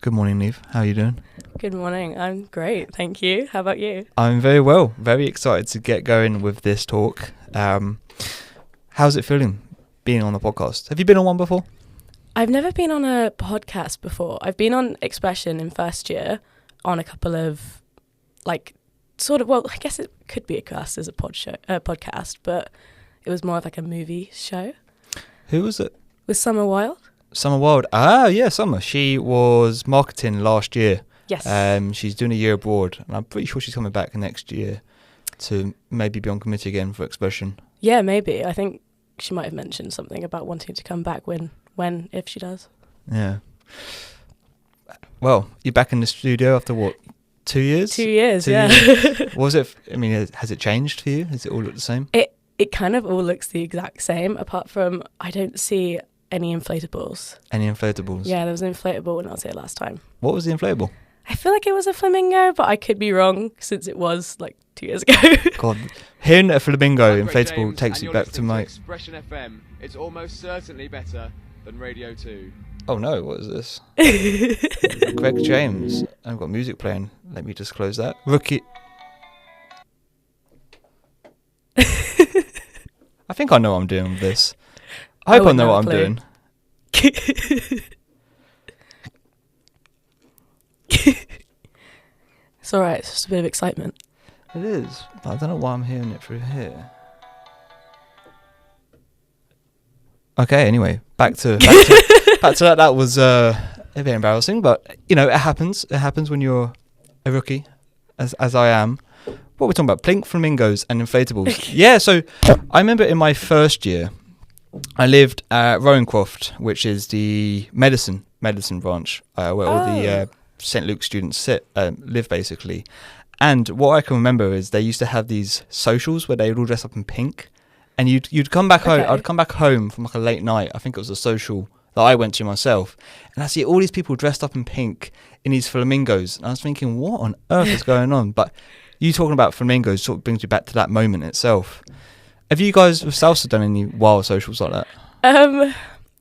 Good morning, Niamh. How are you doing? Good morning. I'm great, thank you. How about you? I'm very well. Very excited to get going with this talk. How's it feeling being on the podcast? Have you been on one before? I've never been on a podcast before. I've been on Expression in first year on a couple of, I guess it could be classed as a podcast, but it was more of like a movie show. Who was it? With Summer Wilde. Summer Wilde. Ah, yeah, Summer. She was marketing last year. Yes. She's doing a year abroad, and I'm pretty sure she's coming back next year to maybe be on committee again for Expression. Yeah, maybe. I think she might have mentioned something about wanting to come back if she does. Yeah. Well, you're back in the studio after what, 2 years? 2 years, 2 yeah. years. Was it, has it changed for you? Does it all look the same? It kind of all looks the exact same, apart from I don't see any inflatables. Any inflatables? Yeah, there was an inflatable when I was here last time. What was the inflatable? I feel like it was a flamingo, but I could be wrong since it was like 2 years ago. God, hearing a flamingo I'm Greg inflatable James, takes and you you're back to listening my... Expression FM. It's almost certainly better than Radio 2. Oh no, what is this? Greg James. I've got music playing. Let me just close that. Rookie. I think I know what I'm doing with this. I hope I know what I'm doing. It's alright, it's just a bit of excitement. It is, but I don't know why I'm hearing it through here. Okay, anyway, back to that. That was a bit embarrassing, but it happens. It happens when you're a rookie, as I am. What we're talking about, plink, flamingos and inflatables. Yeah, so I remember in my first year, I lived at Rowancroft, which is the medicine branch, where all the St. Luke students live basically. And what I can remember is they used to have these socials where they would all dress up in pink. And you'd come back home. I'd come back home from like a late night. I think it was a social that I went to myself, and I see all these people dressed up in pink in these flamingos. And I was thinking, what on earth is going on? But you talking about flamingos sort of brings you back to that moment itself. Have you guys with Salsa done any wild socials like that?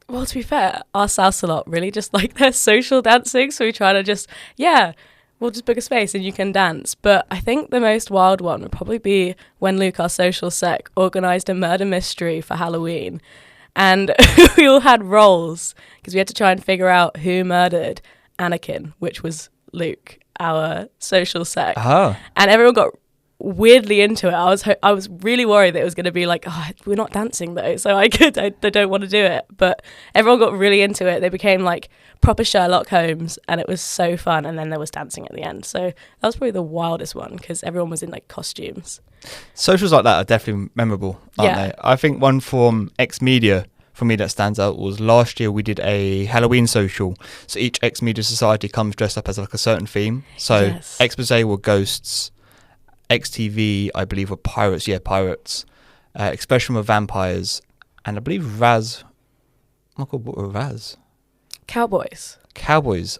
Well, to be fair, our Salsa lot really just like their social dancing. So we try to we'll just book a space and you can dance. But I think the most wild one would probably be when Luke, our social sec, organised a murder mystery for Halloween. And we all had roles because we had to try and figure out who murdered Anakin, which was Luke, our social sec. Oh. And everyone got weirdly into it. I was really worried that it was going to be like, we're not dancing though, so I don't want to do it. But everyone got really into it. They became like proper Sherlock Holmes, and it was so fun. And then there was dancing at the end. So that was probably the wildest one because everyone was in like costumes. Socials like that are definitely memorable, aren't they? I think one from X-Media for me that stands out was last year we did a Halloween social. So each X-Media society comes dressed up as like a certain theme. So yes. Expose were ghosts. XTV, I believe, were pirates. Yeah, pirates. Expression were vampires. And I believe Raz... Oh my God, what were Raz? Cowboys.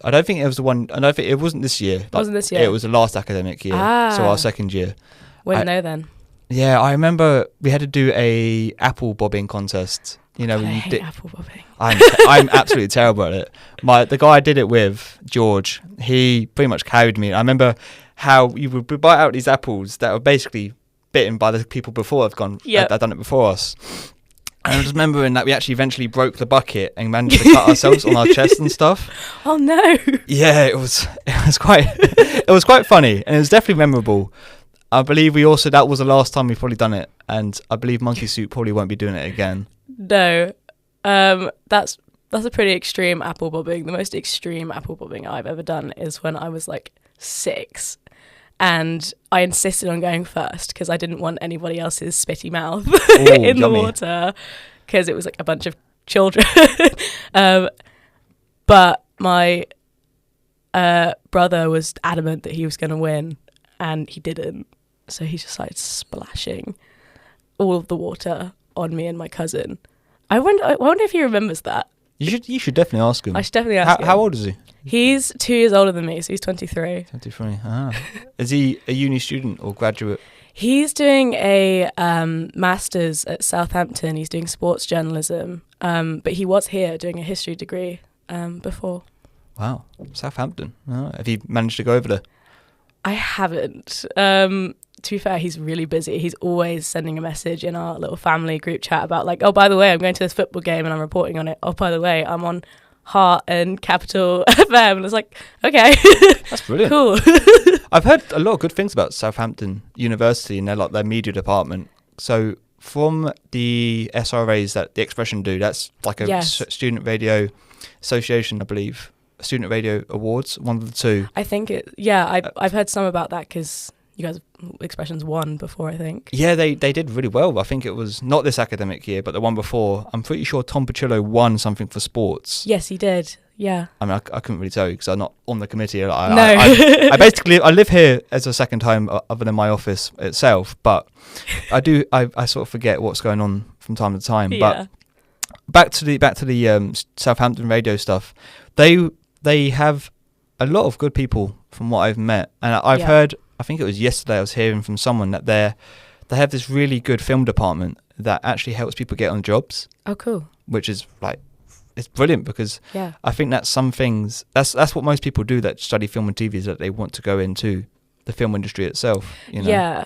I don't think it was the one... I don't think it wasn't this year. It wasn't this year? It was the last academic year. So our second year. Wouldn't know then. Yeah, I remember we had to do a apple bobbing contest. You know, I when you hate apple bobbing. I'm absolutely terrible at it. The guy I did it with, George, he pretty much carried me. I remember how you would bite out these apples that were basically bitten by the people before have done it before us. And I just remembering that we actually eventually broke the bucket and managed to cut ourselves on our chest and stuff. Oh no! Yeah, it was quite funny, and it was definitely memorable. I believe that was the last time we've probably done it, and I believe Monkey Suit probably won't be doing it again. No, that's a pretty extreme apple bobbing. The most extreme apple bobbing I've ever done is when I was like 6. And I insisted on going first because I didn't want anybody else's spitty mouth in the water because it was like a bunch of children. But my brother was adamant that he was going to win and he didn't. So he just started splashing all of the water on me and my cousin. I wonder if he remembers that. You should definitely ask him. I should definitely ask him. How old is he? He's 2 years older than me, so he's 23. 23. Is he a uni student or graduate? He's doing a master's at Southampton. He's doing sports journalism, but he was here doing a history degree before. Wow, Southampton. Oh, have you managed to go over there? I haven't. To be fair, he's really busy. He's always sending a message in our little family group chat about like, oh, by the way, I'm going to this football game and I'm reporting on it. Oh, by the way, I'm on Heart and Capital FM. And it's like, okay. That's brilliant. Cool. I've heard a lot of good things about Southampton University and their media department. So from the SRAs that the Expression do, that's like a student radio association, I believe. Student Radio Awards, one of the two. I think I've heard some about that because you guys Expressions won before, I think. Yeah, they did really well. I think it was not this academic year, but the one before. I'm pretty sure Tom Pacillo won something for sports. Yes, he did. Yeah. I mean, I couldn't really tell you because I'm not on the committee. No. I basically live here as a second home other than my office itself, but I sort of forget what's going on from time to time. Yeah. But back to the Southampton radio stuff. They have a lot of good people from what I've met, and I've heard. I think it was yesterday I was hearing from someone that they have this really good film department that actually helps people get on jobs. Oh, cool! Which is like, it's brilliant because I think that's some things. That's what most people do that study film and TV, is that they want to go into the film industry itself. You know? Yeah.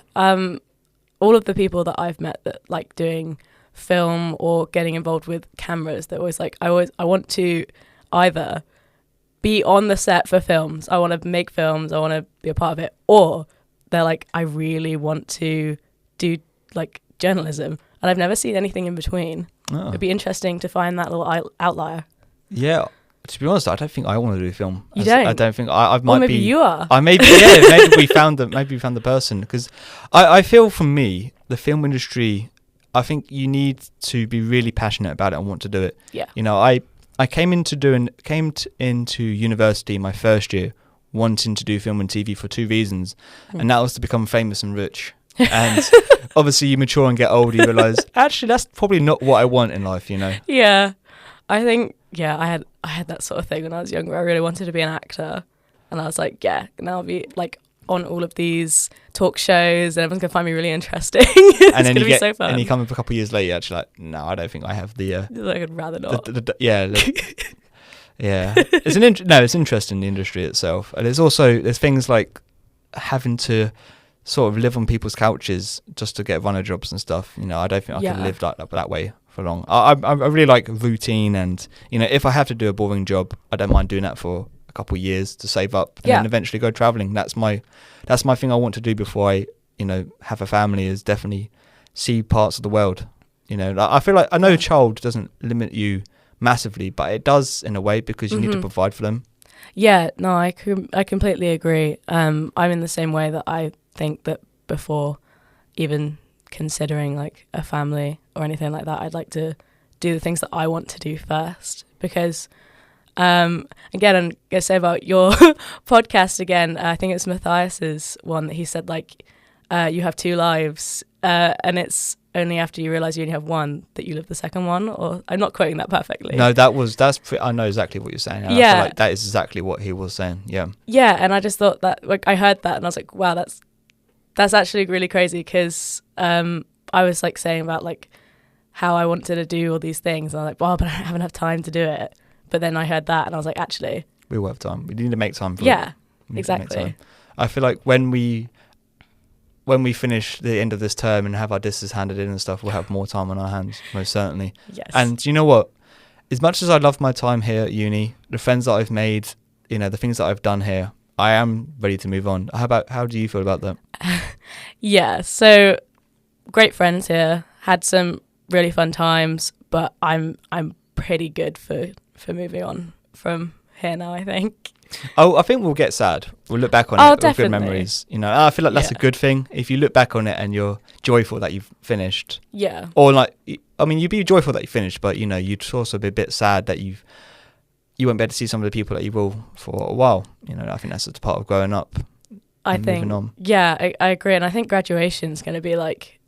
All of the people that I've met that like doing film or getting involved with cameras, they're always like, I want to either be on the set for films, I want to make films, I want to be a part of it, or they're like, I really want to do like journalism, and I've never seen anything in between. It'd be interesting to find that little outlier. Yeah, to be honest, I don't think I want to do film. You don't? I don't think I might. Or maybe you are. Maybe we found the person, because I feel, for me, the film industry, I think you need to be really passionate about it and want to do it. Yeah. You know, I came into university my first year wanting to do film and TV for two reasons, and that was to become famous and rich. And obviously, you mature and get older, you realise actually that's probably not what I want in life. You know. Yeah, I think I had that sort of thing when I was younger. I really wanted to be an actor, and I was like, yeah, now I'll be like on all of these talk shows and everyone's gonna find me really interesting. And then be so fun. And you come up a couple of years later, you're actually like, no, I don't think I have the I'd rather not. Yeah. It's interesting, the industry itself. And there's things like having to sort of live on people's couches just to get runner jobs and stuff. You know, I don't think I can live that way for long. I really like routine, and you know, if I have to do a boring job, I don't mind doing that for a couple of years to save up and then eventually go traveling. That's my thing I want to do before I, you know, have a family, is definitely see parts of the world. You know, I feel like, I know a child doesn't limit you massively, but it does in a way, because you need to provide for them. Yeah, no, I completely agree. I'm in the same way that I think that before even considering like a family or anything like that, I'd like to do the things that I want to do first, because again, I'm gonna say about your podcast again, I think it's Matthias's one that he said like, you have two lives, and it's only after you realise you only have one that you live the second one. Or I'm not quoting that perfectly. No, I know exactly what you're saying. And I feel like that is exactly what he was saying. Yeah, and I just thought that, like, I heard that and I was like, wow, that's actually really crazy, because I was like saying about like how I wanted to do all these things, and I was like, well, but I don't have enough time to do it. But then I heard that and I was like, actually, we will have time. We need to make time for it. Yeah, exactly. I feel like when we finish the end of this term and have our disses handed in and stuff, we'll have more time on our hands, most certainly. Yes. And you know what? As much as I love my time here at uni, the friends that I've made, you know, the things that I've done here, I am ready to move on. How do you feel about that? Yeah, so great friends here, had some really fun times, but I'm pretty good for moving on from here now, I think. Oh, I think we'll get sad. We'll look back on it with definitely. Good memories. You know, I feel like that's a good thing. If you look back on it and you're joyful that you've finished. Yeah. Or like, I mean, you'd be joyful that you finished, but you know, you'd also be a bit sad that you won't be able to see some of the people that you will for a while. You know, I think that's just part of growing up. I think, moving on. Yeah, I agree. And I think graduation's going to be like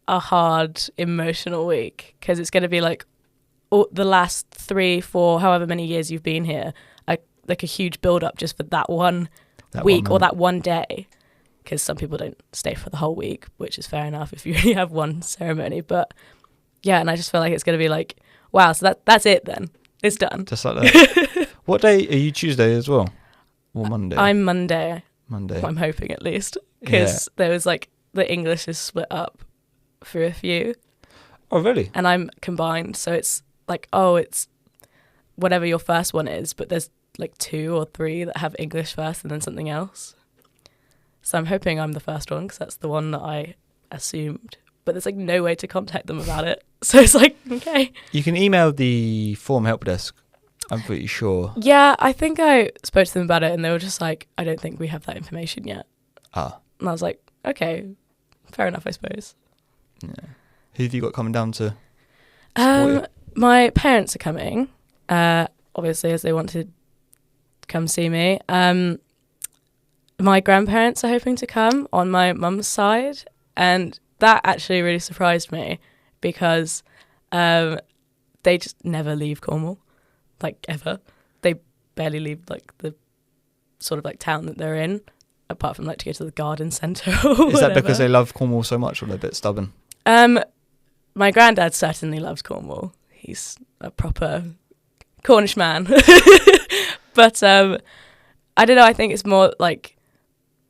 a hard emotional week, because it's going to be like the last 3, 4, however many years you've been here, like a huge build up just for that one week or that one day, because some people don't stay for the whole week, which is fair enough if you only have one ceremony. But yeah, and I just feel like it's going to be like, wow, so that's it then. It's done. Just like that. What day are you? Tuesday as well, or Monday? I'm Monday. Monday. I'm hoping at least, because there was like the English is split up through a few. Oh, really? And I'm combined, so it's like, it's whatever your first one is, but there's like 2 or 3 that have English first and then something else. So I'm hoping I'm the first one, because that's the one that I assumed. But there's like no way to contact them about it. So it's like, okay. You can email the form help desk, I'm pretty sure. Yeah, I think I spoke to them about it and they were just like, I don't think we have that information yet. Ah. And I was like, okay, fair enough, I suppose. Yeah. Who have you got coming down to support you? My parents are coming, obviously, as they want to come see me. My grandparents are hoping to come on my mum's side, and that actually really surprised me, because they just never leave Cornwall, like ever. They barely leave like the sort of like town that they're in, apart from like to go to the garden centre or Is that because they love Cornwall so much, or they're a bit stubborn? My granddad certainly loves Cornwall. He's a proper Cornish man. But I don't know, I think it's more like,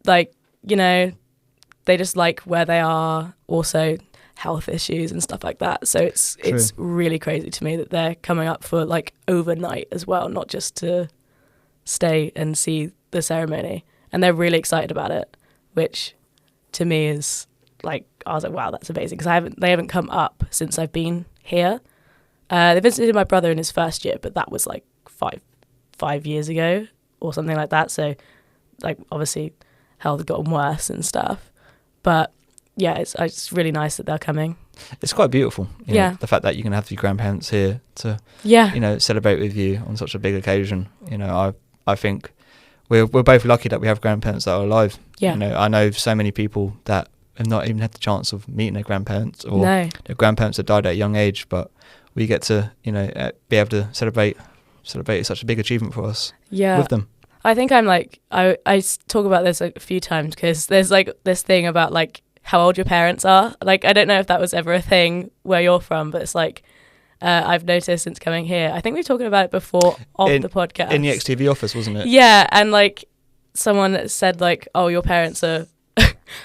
you know, they just like where they are, also health issues and stuff like that. So it's really crazy to me that they're coming up for like overnight as well, not just to stay and see the ceremony. And they're really excited about it, which to me is like, I was like, wow, that's amazing, because they haven't come up since I've been here. They visited my brother in his first year, but that was like five years ago or something like that. So like obviously health has gotten worse and stuff. But yeah, it's really nice that they're coming. It's quite beautiful. You know, the fact that you can have your grandparents here to, you know, celebrate with you on such a big occasion. You know, I think we're both lucky that we have grandparents that are alive. Yeah. You know, I know so many people that have not even had the chance of meeting their grandparents, or their grandparents that died at a young age, but we get to, you know, be able to celebrate such a big achievement for us with them. I think I'm like, I talk about this a few times, because there's like this thing about like how old your parents are. Like, I don't know if that was ever a thing where you're from, but it's like, I've noticed since coming here, I think we were talking about it before the podcast. In the XTV office, wasn't it? Yeah, and like someone said like, oh, your parents are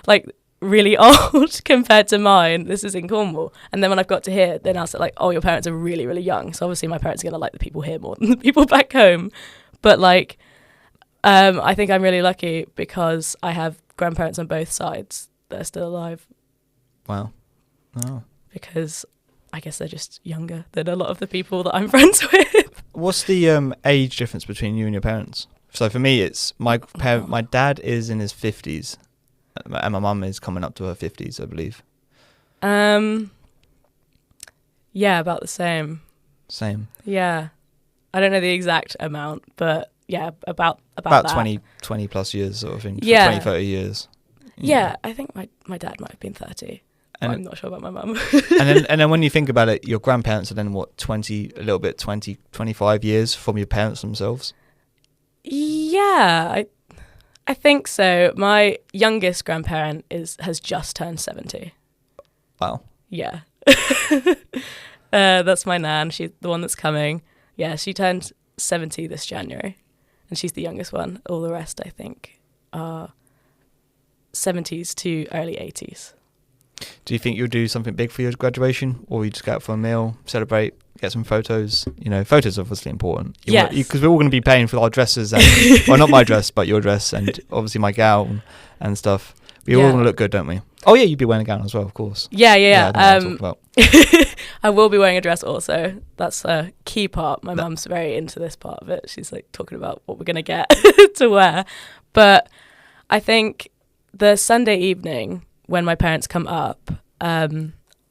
like really old compared to mine. This is in Cornwall. And then when I've got to here, then I said like, oh, your parents are really, really young. So obviously my parents are going to like the people here more than the people back home. But like, I think I'm really lucky because I have grandparents on both sides that are still alive. Wow. Oh. Because I guess they're just younger than a lot of the people that I'm friends with. What's the age difference between you and your parents? So for me, it's my dad is in his 50s, and my mum is coming up to her 50s, I believe. Yeah, about the same. Same. Yeah. I don't know the exact amount, but yeah, about that. 20 plus years sort of thing. Yeah. 20, 30 years. Yeah, I think my dad might have been 30. And I'm not sure about my mum. and then when you think about it, your grandparents are then what, 25 years from your parents themselves? Yeah, I think so. My youngest grandparent has just turned 70. Wow. Yeah. That's my nan. She's the one that's coming. Yeah, she turned 70 this January, and she's the youngest one. All the rest, I think, are 70s to early 80s. Do you think you'll do something big for your graduation, or you just go out for a meal, celebrate, get some photos? You know, photos are obviously important. Yes. Because we're all going to be paying for our dresses, and, well, not my dress, but your dress, and obviously my gown and stuff. We all want to look good, don't we? Oh yeah, you'd be wearing a gown as well, of course. Yeah. I I will be wearing a dress also. That's a key part. My mum's very into this part of it. She's like talking about what we're going to get to wear. But I think the Sunday evening when my parents come up,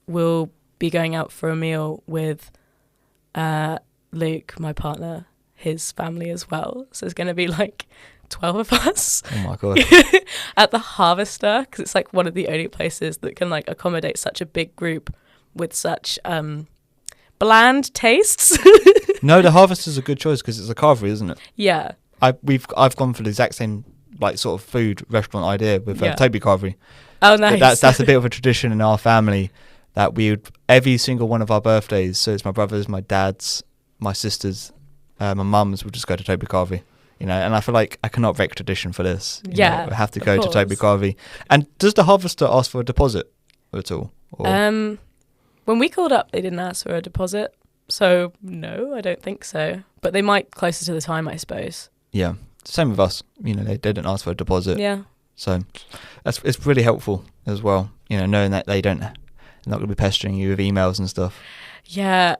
we'll be going out for a meal with Luke, my partner, his family as well. So it's going to be like 12 of us. Oh my God. At the Harvester, because it's like one of the only places that can like accommodate such a big group with such bland tastes. No, the Harvester's a good choice because it's a carvery, isn't it? Yeah. I've gone for the exact same like sort of food restaurant idea with Toby Carvery. Oh, nice. But that's a bit of a tradition in our family that we would, every single one of our birthdays, so it's my brother's, my dad's, my sister's, my mum's would just go to Toby Carvey. You know, and I feel like I cannot break tradition for this. You Yeah, know, I have to of go to course. Toby Carvey. And does the harvester ask for a deposit at all? Or? When we called up, they didn't ask for a deposit. So, no, I don't think so. But they might closer to the time, I suppose. Yeah. Same with us. You know, they didn't ask for a deposit. Yeah. So it's really helpful as well. You know, knowing that they're not going to be pestering you with emails and stuff. Yeah.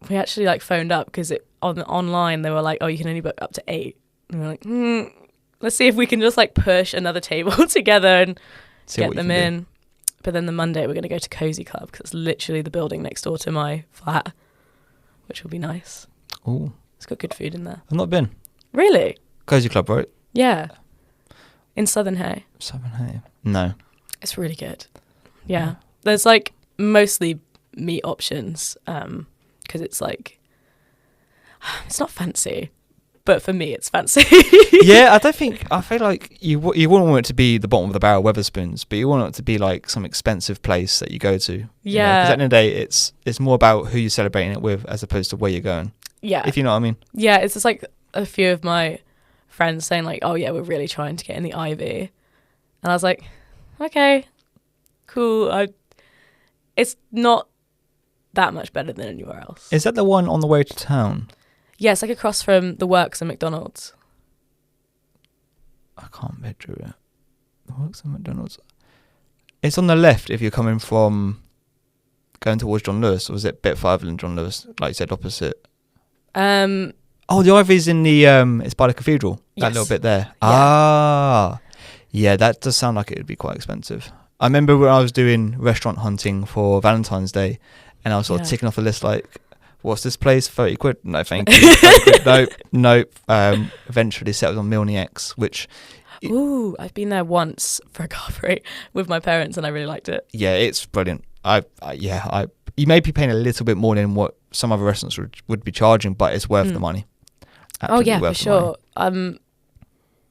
We actually like phoned up because online they were like, oh, you can only book up to 8. And we were like, let's see if we can just like push another table together and get them in. But then the Monday we're going to go to Cozy Club because it's literally the building next door to my flat, which will be nice. Oh, It's got good food in there. I've not been. Really? Cozy Club, right? Yeah. In Southern Hay. Southern Hay. No. It's really good. Yeah. There's like mostly meat options because it's like, it's not fancy, but for me it's fancy. Yeah, I feel like you wouldn't want it to be the bottom of the barrel Weatherspoons, but you want it to be like some expensive place that you go to. Yeah. Because at the end of the day, it's more about who you're celebrating it with as opposed to where you're going. Yeah. If you know what I mean. Yeah, it's just like a few of my friends saying like, oh yeah, we're really trying to get in the Ivy. And I was like, okay, cool. It's not that much better than anywhere else. Is that the one on the way to town? Yeah, it's like across from the Works and McDonald's. I can't picture it. The Works and McDonald's. It's on the left if you're coming from going towards John Lewis, or is it a bit farther than John Lewis? Like you said, opposite. Oh, the Ivy's in the it's by the cathedral. That Yes. little bit there. Yeah. Yeah, that does sound like it would be quite expensive. I remember when I was doing restaurant hunting for Valentine's Day, and I was sort of ticking off the list like, what's this place? 30 quid? No, thank you. 30 quid, nope. Eventually settled on Milne X, which... Ooh, I've been there once for a carvery with my parents and I really liked it. Yeah, it's brilliant. You may be paying a little bit more than what some other restaurants would be charging, but it's worth the money. Absolutely for worth the sure. money.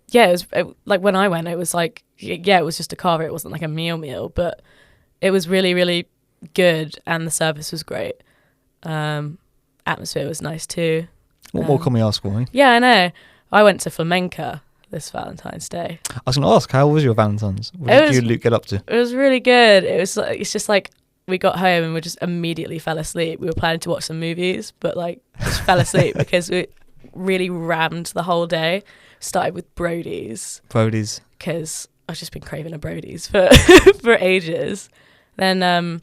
Yeah, like when I went, it was like, yeah, it was just a carver. It wasn't like a meal, but it was really, really good and the service was great. Atmosphere was nice too. What more can we ask for? Eh? Yeah, I know. I went to Flamenca this Valentine's Day. I was going to ask, how was your Valentine's? What did you and Luke get up to? It was really good. It's just like we got home and we just immediately fell asleep. We were planning to watch some movies, but like just fell asleep because we really rammed the whole day. Started with Brody's. Because I've just been craving a Brody's for for ages. Then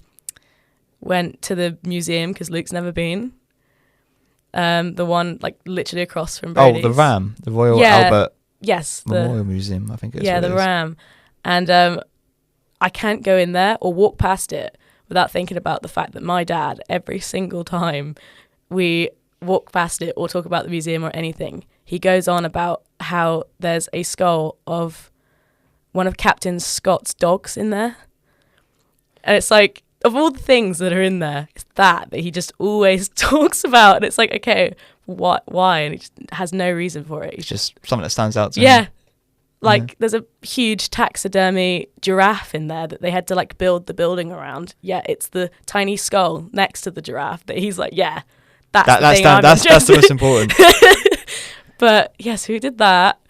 went to the museum because Luke's never been. The one like literally across from Brody's. Oh, the RAM, the Royal Albert Yes, Memorial Museum, I think it's the RAM. And I can't go in there or walk past it without thinking about the fact that my dad, every single time we walk past it or talk about the museum or anything, he goes on about how there's a skull of one of Captain Scott's dogs in there. And it's like, of all the things that are in there, it's that he just always talks about. And it's like, okay, why? And he just has no reason for it. It's just something that stands out to him. Like, there's a huge taxidermy giraffe in there that they had to, like, build the building around. Yeah, it's the tiny skull next to the giraffe that he's like, yeah, that's the most important. But, yes, we did that.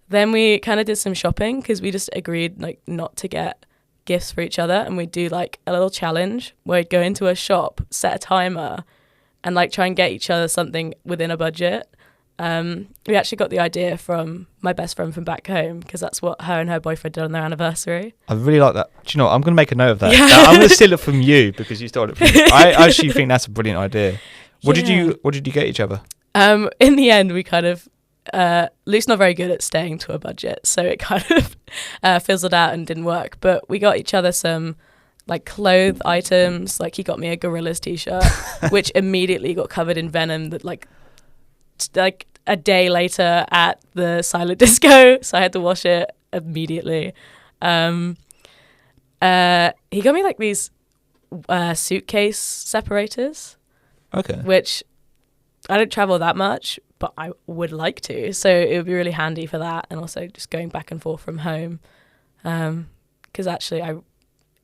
Then we kind of did some shopping because we just agreed, like, not to get gifts for each other. And we'd do, like, a little challenge where we'd go into a shop, set a timer, and, like, try and get each other something within a budget. We actually got the idea from my best friend from back home because that's what her and her boyfriend did on their anniversary. I really like that. Do you know what? I'm going to make a note of that. Yeah. Now, I'm going to steal it from you because you stole it from me. I actually think that's a brilliant idea. What did you get each other? In the end, we kind of Luke's not very good at staying to a budget, so it kind of fizzled out and didn't work. But we got each other some like clothes items. Like he got me a Gorillaz t-shirt, which immediately got covered in venom. That like a day later at the silent disco, so I had to wash it immediately. He got me like these suitcase separators. Okay. Which I don't travel that much, but I would like to. So it would be really handy for that, and also just going back and forth from home. Because actually,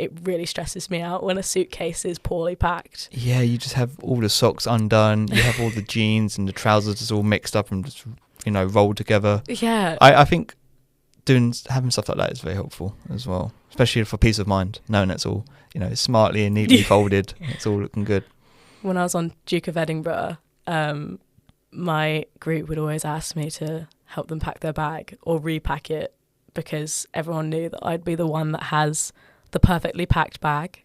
it really stresses me out when a suitcase is poorly packed. Yeah, you just have all the socks undone. You have all the jeans and the trousers just all mixed up and just, rolled together. Yeah. I think having stuff like that is very helpful as well, especially for peace of mind, knowing it's all, smartly and neatly folded. It's all looking good. When I was on Duke of Edinburgh, my group would always ask me to help them pack their bag or repack it, because everyone knew that I'd be the one that has the perfectly packed bag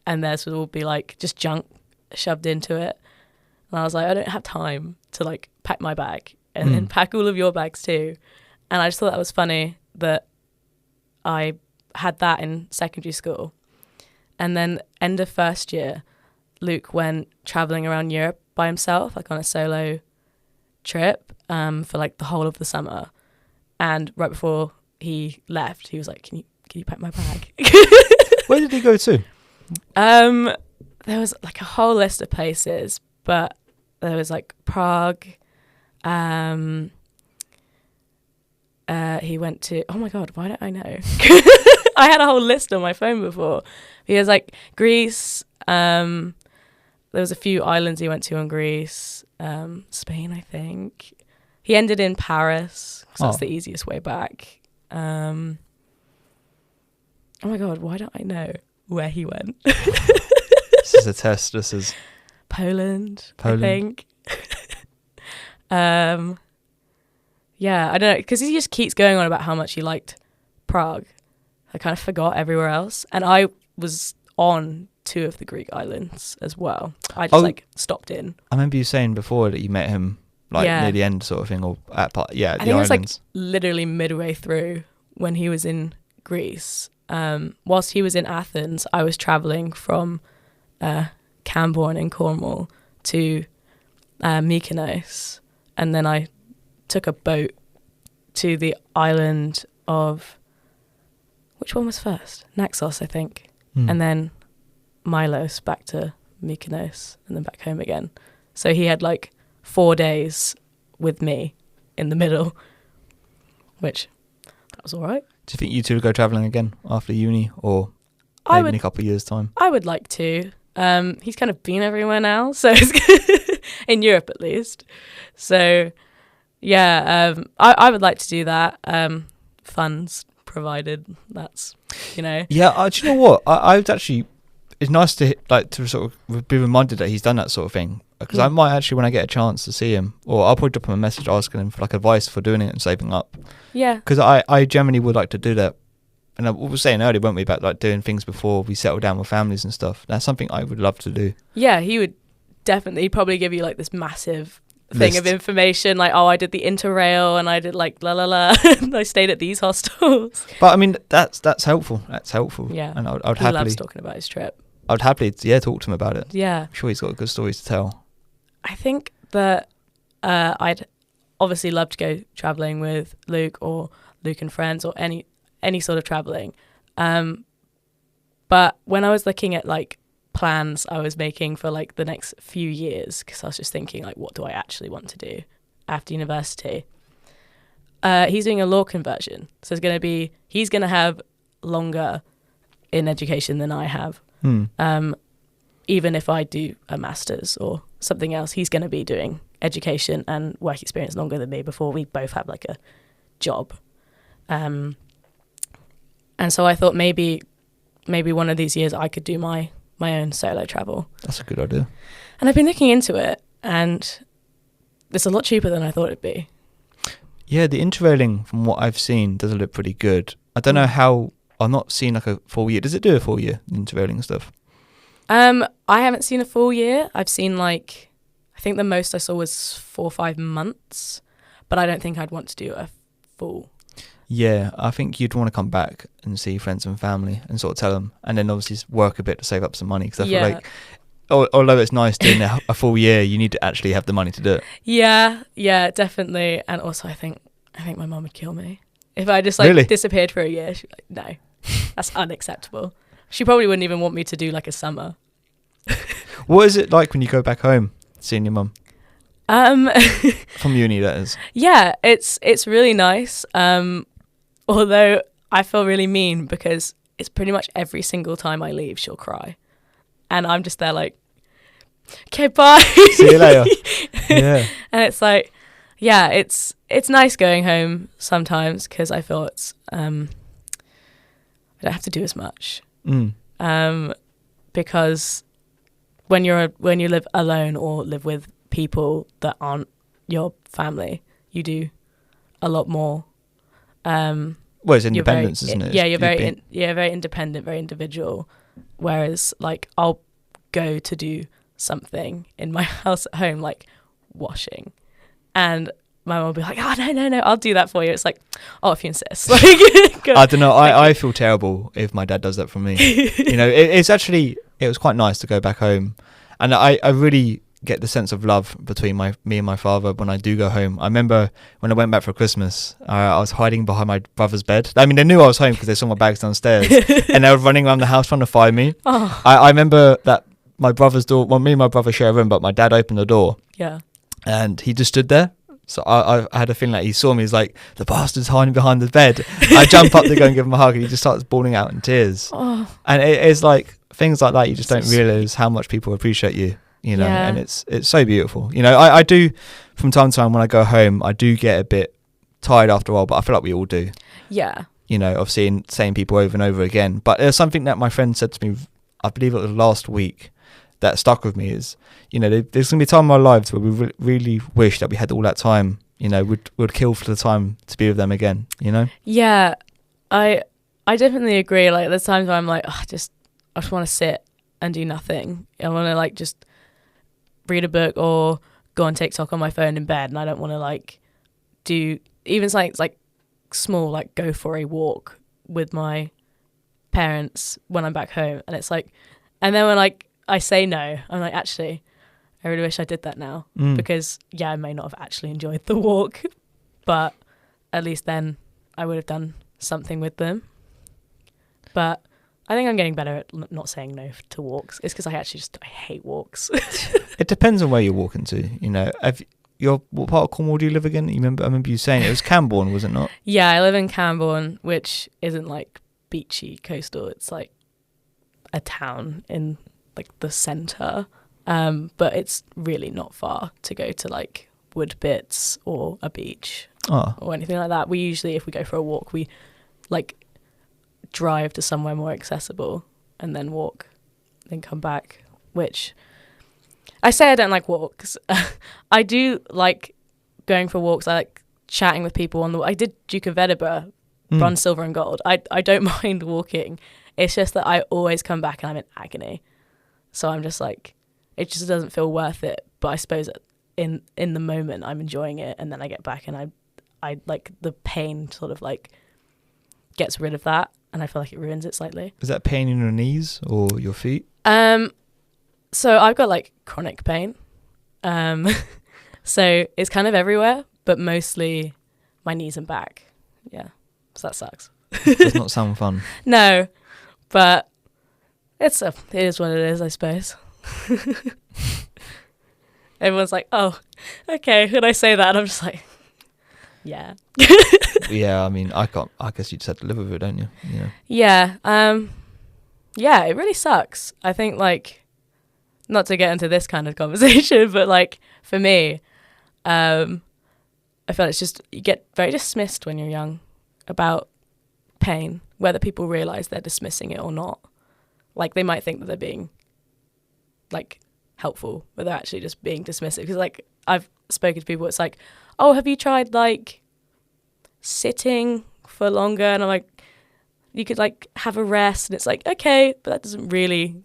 and theirs would all be like just junk shoved into it. And I was like, I don't have time to like pack my bag and then pack all of your bags too. And I just thought that was funny that I had that in secondary school. And then end of first year, Luke went traveling around Europe by himself, like on a solo trip for like the whole of the summer. And right before he left, he was like, can you pack my bag? Where did he go to? There was like a whole list of places, but there was like Prague. He went to, oh my God, why don't I know? I had a whole list on my phone before. He was like Greece. There was a few islands he went to in Greece. Spain, I think. He ended in Paris, because that's the easiest way back. Oh my God, why don't I know where he went? This is a test. This is Poland. I think. Yeah, I don't know, because he just keeps going on about how much he liked Prague. I kind of forgot everywhere else. And I was on 2 of the Greek islands as well. I just stopped in. I remember you saying before that you met him near the end sort of thing, or at the islands. I think it was like literally midway through when he was in Greece. Whilst he was in Athens, I was travelling from Camborne in Cornwall to Mykonos, and then I took a boat to the island of, which one was first? Naxos, I think. And then Milos back to Mykonos and then back home again. So he had like 4 days with me in the middle, which that was all right. Do you think you two would go travelling again after uni, or maybe in a couple of years' time? I would like to. He's kind of been everywhere now, so in Europe at least. So yeah, I would like to do that. Funds provided, that's, Yeah, do you know what? I would actually, it's nice to sort of be reminded that he's done that sort of thing, because I might actually, when I get a chance to see him, or I'll probably drop him a message asking him for like advice for doing it and saving up. Yeah. Because I generally would like to do that. And we were saying earlier, weren't we, about like doing things before we settle down with families and stuff. That's something I would love to do. Yeah, he would definitely probably give you like this massive thing of information, like, oh, I did the Interrail and I did like la la la and I stayed at these hostels. But I mean, that's helpful. That's helpful. Yeah. And I would he happily, loves talking about his trip. I would happily talk to him about it. Yeah. I'm sure he's got good stories to tell. I think that I'd obviously love to go travelling with Luke, or Luke and friends, or any sort of travelling. But when I was looking at like plans I was making for like the next few years, because I was just thinking like, what do I actually want to do after university? He's doing a law conversion, so he's going to have longer in education than I have. Even if I do a master's or something else, he's going to be doing education and work experience longer than me before we both have like a job. And so I thought maybe one of these years I could do my own solo travel. That's a good idea. And I've been looking into it, and it's a lot cheaper than I thought it'd be. Yeah, the interrailing, from what I've seen, does look pretty good. I don't know how. I've not seen like a full year. Does it do a full year, interrailing stuff? I haven't seen a full year. I've seen like, I think the most I saw was 4 or 5 months, but I don't think I'd want to do a full. Yeah, I think you'd want to come back and see friends and family and sort of tell them, and then obviously work a bit to save up some money, because I feel like, although it's nice doing a full year, you need to actually have the money to do it. Yeah, definitely. And also I think my mum would kill me if I just like disappeared for a year. She'd be like, no, that's unacceptable. She probably wouldn't even want me to do like a summer. What is it like when you go back home seeing your mum? From uni, that is. Yeah, it's really nice. Although I feel really mean, because it's pretty much every single time I leave, she'll cry. And I'm just there like, okay, bye. See you later. Yeah. And it's like, yeah, it's nice going home sometimes because I feel it's, I don't have to do as much. Because when you live alone or live with people that aren't your family, you do a lot more. Well, it's independence, isn't it? Yeah, you're very independent, very individual. Whereas, like, I'll go to do something in my house at home, like washing, and my mum will be like, "Oh, no, I'll do that for you." It's like, "Oh, if you insist." Like, I don't know. I feel terrible if my dad does that for me. You know, it was quite nice to go back home, and I really get the sense of love between me and my father when I do go home. I remember when I went back for Christmas, I was hiding behind my brother's bed. I mean, they knew I was home because they saw my bags downstairs, and they were running around the house trying to find me. Oh. I remember that my brother's door. Well, me and my brother share a room, but my dad opened the door. Yeah. And he just stood there. So I had a feeling like he saw me. He's like, the bastard's hiding behind the bed. I jump up to go and give him a hug, and he just starts bawling out in tears. Oh. And it's like things like that. You just don't realise how much people appreciate you. You know, Yeah. and it's so beautiful. You know, I do from time to time when I go home, I do get a bit tired after a while, but I feel like we all do. Yeah. You know, of seeing same people over and over again. But there's something that my friend said to me, I believe it was last week, that stuck with me is, you know, there's going to be a time in our lives where we really wish that we had all that time, you know, would kill for the time to be with them again, you know? Yeah. I definitely agree. Like, there's times where I'm like, I just want to sit and do nothing. I want to, like, just read a book or go on TikTok on my phone in bed, and I don't want to, like, do even something like small, like go for a walk with my parents when I'm back home. And it's like, and then when, like, I say no, I'm like, actually, I really wish I did that now, because I may not have actually enjoyed the walk, but at least then I would have done something with them. But I think I'm getting better at not saying no to walks. It's because I hate walks. It depends on where you're walking to, you know. What part of Cornwall do you live again? I remember you saying it was Camborne, was it not? Yeah, I live in Camborne, which isn't like beachy coastal. It's like a town in like the centre, but it's really not far to go to like wood bits or a beach or anything like that. We usually, if we go for a walk, we like drive to somewhere more accessible and then walk, then come back, which I say I don't like walks. I do like going for walks. I like chatting with people I did Duke of Edinburgh, bronze, silver and gold. I don't mind walking. It's just that I always come back and I'm in agony. So I'm just like, it just doesn't feel worth it. But I suppose in the moment I'm enjoying it, and then I get back and I like the pain sort of like gets rid of that, and I feel like it ruins it slightly. Is that pain in your knees or your feet? So I've got like chronic pain. So it's kind of everywhere, but mostly my knees and back. Yeah. So that sucks. Does not sound fun. No, but it is what it is, I suppose. Everyone's like, oh, okay, when I say that, and I'm just like, yeah. Yeah, I mean, I guess you just have to live with it, don't you? Yeah. Yeah, it really sucks. I think, like, not to get into this kind of conversation, but like for me, I feel it's just, you get very dismissed when you're young about pain, whether people realise they're dismissing it or not. Like, they might think that they're being like helpful, but they're actually just being dismissive. Because like I've spoken to people, it's like, oh, have you tried like sitting for longer? And I'm like, you could like have a rest, and it's like, okay, but that doesn't really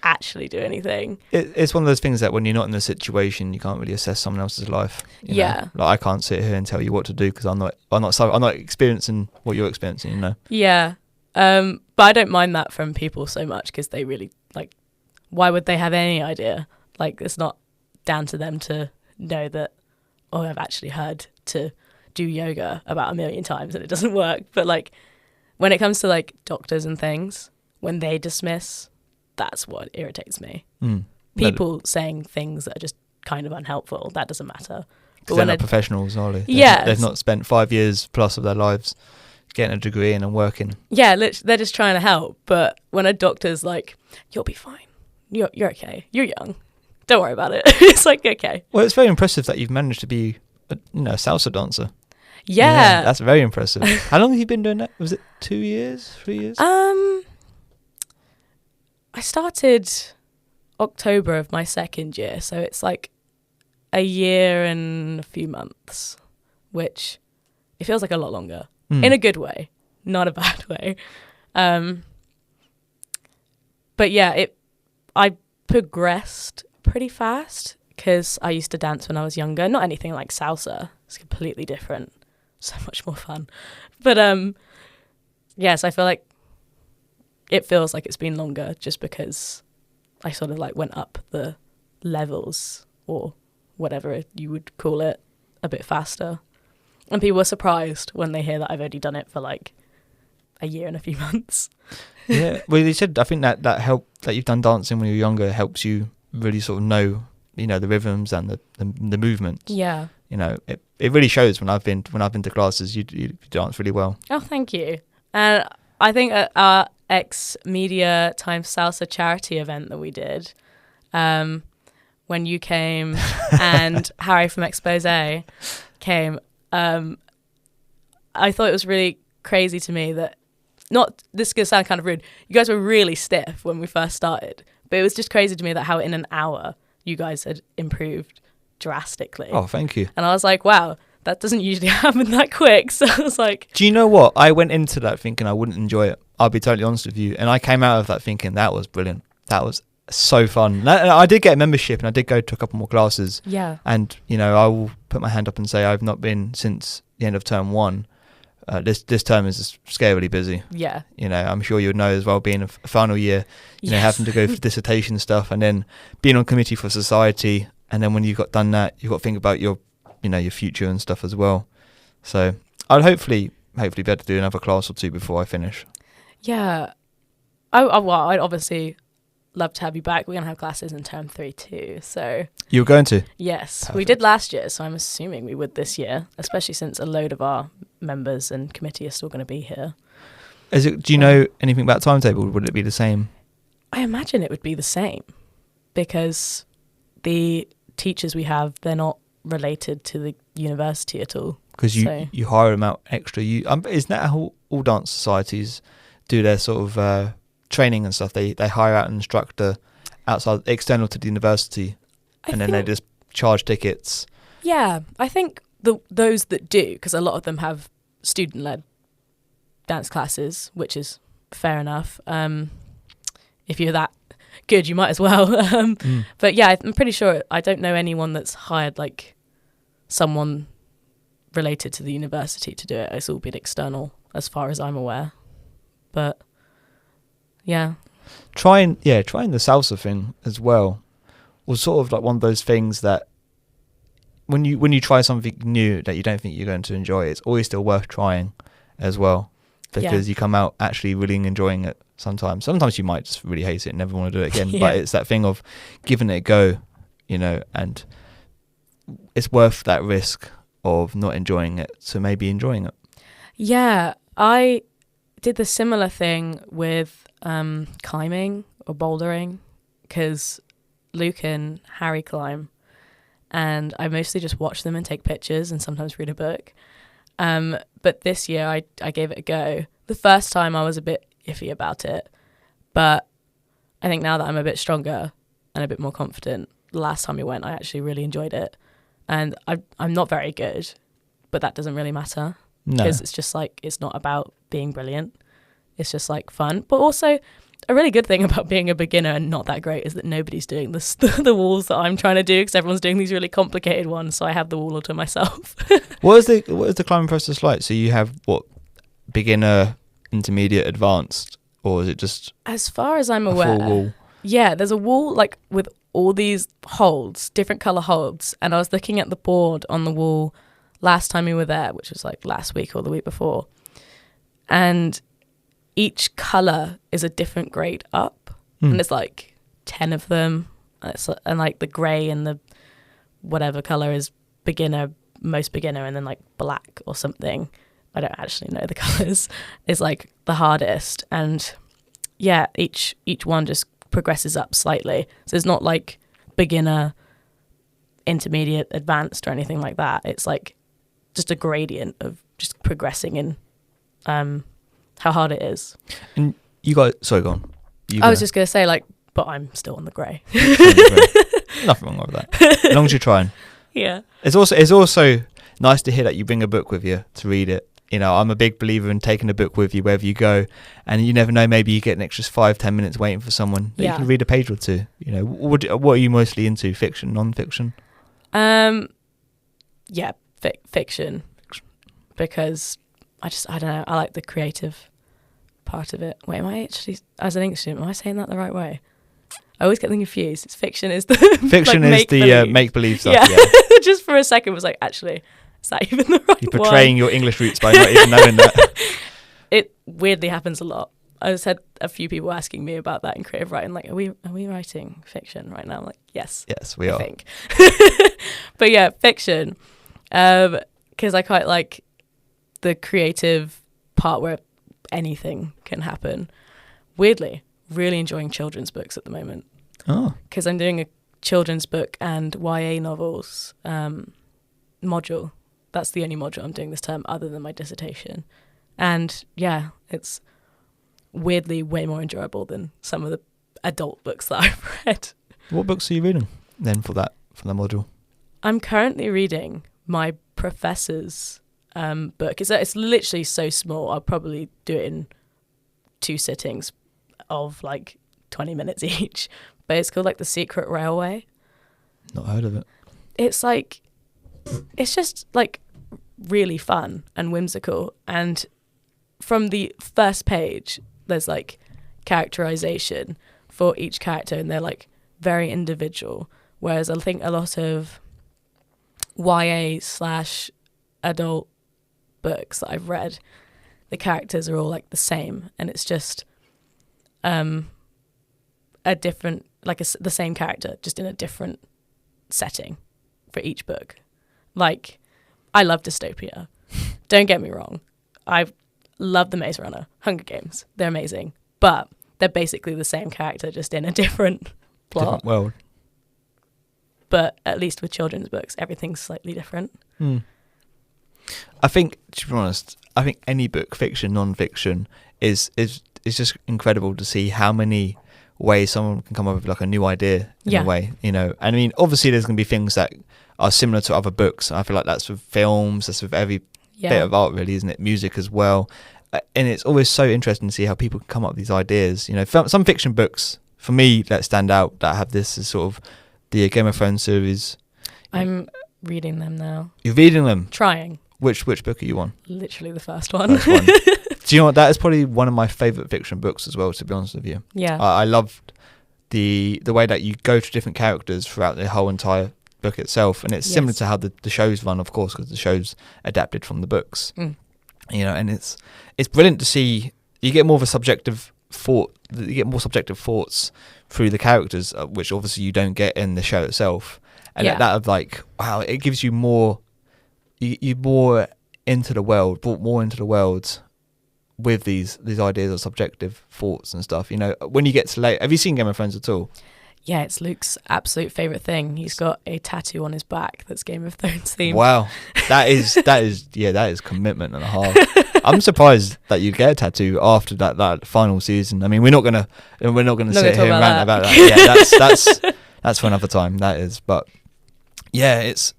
actually do anything. It's one of those things that when you're not in the situation, you can't really assess someone else's life. You know? Like, I can't sit here and tell you what to do because I'm not experiencing what you're experiencing. You know. Yeah. But I don't mind that from people so much, because they really like, why would they have any idea? Like, it's not down to them to know that, oh, I've actually heard to do yoga about 1 million times and it doesn't work. But like, when it comes to like doctors and things, when they dismiss, that's what irritates me. People saying things that are just kind of unhelpful, that doesn't matter. But they're not professionals, are they? Yeah. They've not spent 5 years plus of their lives getting a degree in and working. Yeah, they're just trying to help. But when a doctor's like, "You'll be fine. You're okay. You're young. Don't worry about it." It's like, okay. Well, it's very impressive that you've managed to be, a salsa dancer. Yeah. That's very impressive. How long have you been doing that? Was it 2 years, 3 years? I started October of my second year, so it's like a year and a few months, which it feels like a lot longer in a good way, not a bad way. But yeah, I progressed pretty fast because I used to dance when I was younger. Not anything like salsa. It's completely different. So much more fun. But yes, I feel like it feels like it's been longer just because I sort of like went up the levels or whatever you would call it a bit faster. And people were surprised when they hear that I've only done it for like a year and a few months. Yeah, well, they said I think that help that you've done dancing when you were younger helps you really sort of know, the rhythms and the movements. Yeah. It really shows when I've been to classes. You dance really well. Oh, thank you. And I think at our Media times Salsa charity event that we did, when you came and Harry from Expose came, I thought it was really crazy to me that, this is going to sound kind of rude, you guys were really stiff when we first started, but it was just crazy to me that how in an hour you guys had improved drastically. Oh, thank you. And I was like, wow, that doesn't usually happen that quick. So I was like... Do you know what? I went into that thinking I wouldn't enjoy it. I'll be totally honest with you. And I came out of that thinking that was brilliant. That was so fun. I did get a membership and I did go to a couple more classes. Yeah. And, I will put my hand up and say I've not been since the end of term 1. This term is scarily busy. Yeah. I'm sure you would know as well, being a final year, Yes. having to go for dissertation stuff and then being on committee for society. And then when you've got done that, you've got to think about your future and stuff as well. So I'll hopefully be able to do another class or 2 before I finish. Yeah. Well, I'd obviously love to have you back. We're going to have classes in term 3 too. So You're going to? yes, Perfect. we did last year. So I'm assuming we would this year, especially since a load of our members and committee are still going to be here. Do you know anything about timetable? Would it be the same? I imagine it would be the same because the teachers we have, they're not related to the university at all. Because you hire them out extra. Isn't that how all dance societies do their sort of training and stuff? They hire out an instructor outside, external to the university, and then they just charge tickets. Yeah, I think those that do, because a lot of them have student-led dance classes, which is fair enough. If you're that good, you might as well. But yeah, I'm pretty sure I don't know anyone that's hired like someone related to the university to do it. It's all been external as far as I'm aware. But yeah. Trying the salsa thing as well was sort of like one of those things that when you try something new that you don't think you're going to enjoy, it's always still worth trying as well, because you come out actually really enjoying it sometimes. Sometimes you might just really hate it and never want to do it again. But it's that thing of giving it a go, and it's worth that risk of not enjoying it to maybe enjoying it. Yeah, I did the similar thing with climbing or bouldering, because Luke and Harry climb, and I mostly just watch them and take pictures and sometimes read a book. But this year I gave it a go. The first time I was a bit iffy about it, but I think now that I'm a bit stronger and a bit more confident, the last time we went I actually really enjoyed it. And I'm not very good, but that doesn't really matter, because it's just like, it's not about being brilliant. It's just like fun. But also a really good thing about being a beginner and not that great is that nobody's doing the walls that I'm trying to do, because everyone's doing these really complicated ones. So I have the wall all to myself. What is the climbing process like? So you have beginner, intermediate, advanced, or is it just as far as I'm a aware? Full wall? Yeah, there's a wall like with all these holds, different colour holds. And I was looking at the board on the wall last time we were there, which was like last week or the week before. And each colour is a different grade up. And there's like 10 of them. And like the grey and the whatever colour is beginner, most beginner, and then like black or something I don't actually know the colours, is like the hardest. And yeah, each one just progresses up slightly. So it's not like beginner, intermediate, advanced or anything like that. It's like just a gradient of just progressing in how hard it is. And you got, sorry, go on. I was just going to say, like, but I'm still on the grey. Nothing wrong with that. As long as you're trying. Yeah. It's also nice to hear that you bring a book with you to read it. You know, I'm a big believer in taking a book with you wherever you go, and you never know, maybe you get an extra 5-10 minutes waiting for someone that you can read a page or two. You know, what are you mostly into? Fiction, non-fiction? Yeah, fiction. Because I don't know, I like the creative part of it. Wait, am I actually, as an English student, am I saying that the right way? I always get them confused. It's fiction is the fiction like, is the make-believe stuff. Yeah. Just for a second was like, actually, is that even the right You're portraying your English roots by not even knowing that. It weirdly happens a lot. I just had a few people asking me about that in creative writing, like, are we writing fiction right now? I'm like, yes, we are. I think. But yeah, fiction, because I quite like the creative part where anything can happen. Weirdly, really enjoying children's books at the moment. Oh, because I'm doing a children's book and YA novels module. That's the only module I'm doing this term other than my dissertation. And yeah, it's weirdly way more enjoyable than some of the adult books that I've read. What books are you reading then for the module? I'm currently reading my professor's book. It's literally so small. I'll probably do it in 2 sittings of like 20 minutes each. But it's called like The Secret Railway. Not heard of it. It's like, it's just like really fun and whimsical. And from the first page, there's like characterization for each character, and they're like very individual. Whereas I think a lot of YA/adult books that I've read, the characters are all like the same, and it's just a different, like the same character, just in a different setting for each book. Like, I love dystopia. Don't get me wrong. I love The Maze Runner, Hunger Games. They're amazing. But they're basically the same character, just in a different plot. Different world. But at least with children's books, everything's slightly different. I think, to be honest, any book, fiction, non-fiction, is just incredible to see how many ways someone can come up with like a new idea in a way, you know. And I mean, obviously there's going to be things that are similar to other books. I feel like that's with films, that's with every bit of art really, isn't it? Music as well. And it's always so interesting to see how people can come up with these ideas. You know, some fiction books, for me, that stand out, that have this as sort of the Game of Thrones series. I'm reading them now. You're reading them? Trying. Which book are you on? Literally the first one. First one. Do you know what? That is probably one of my favourite fiction books as well, to be honest with you. Yeah. I loved the way that you go to different characters throughout the whole entire book itself. And it's similar to how the shows run, of course, because the show's adapted from the books. You know, and it's brilliant to see. You get more of a subjective thought. You get more subjective thoughts through the characters, which obviously you don't get in the show itself. And that of like, wow, it gives you more. You more into the world, brought more into the world with these ideas of subjective thoughts and stuff. You know, when you get to late, have you seen Game of Thrones at all? Yeah, it's Luke's absolute favourite thing. He's got a tattoo on his back that's Game of Thrones themed. Wow, that is commitment and a half. I'm surprised that you get a tattoo after that final season. I mean, we're not gonna sit here and rant about that. Yeah, that's for another time. That is, but yeah, it's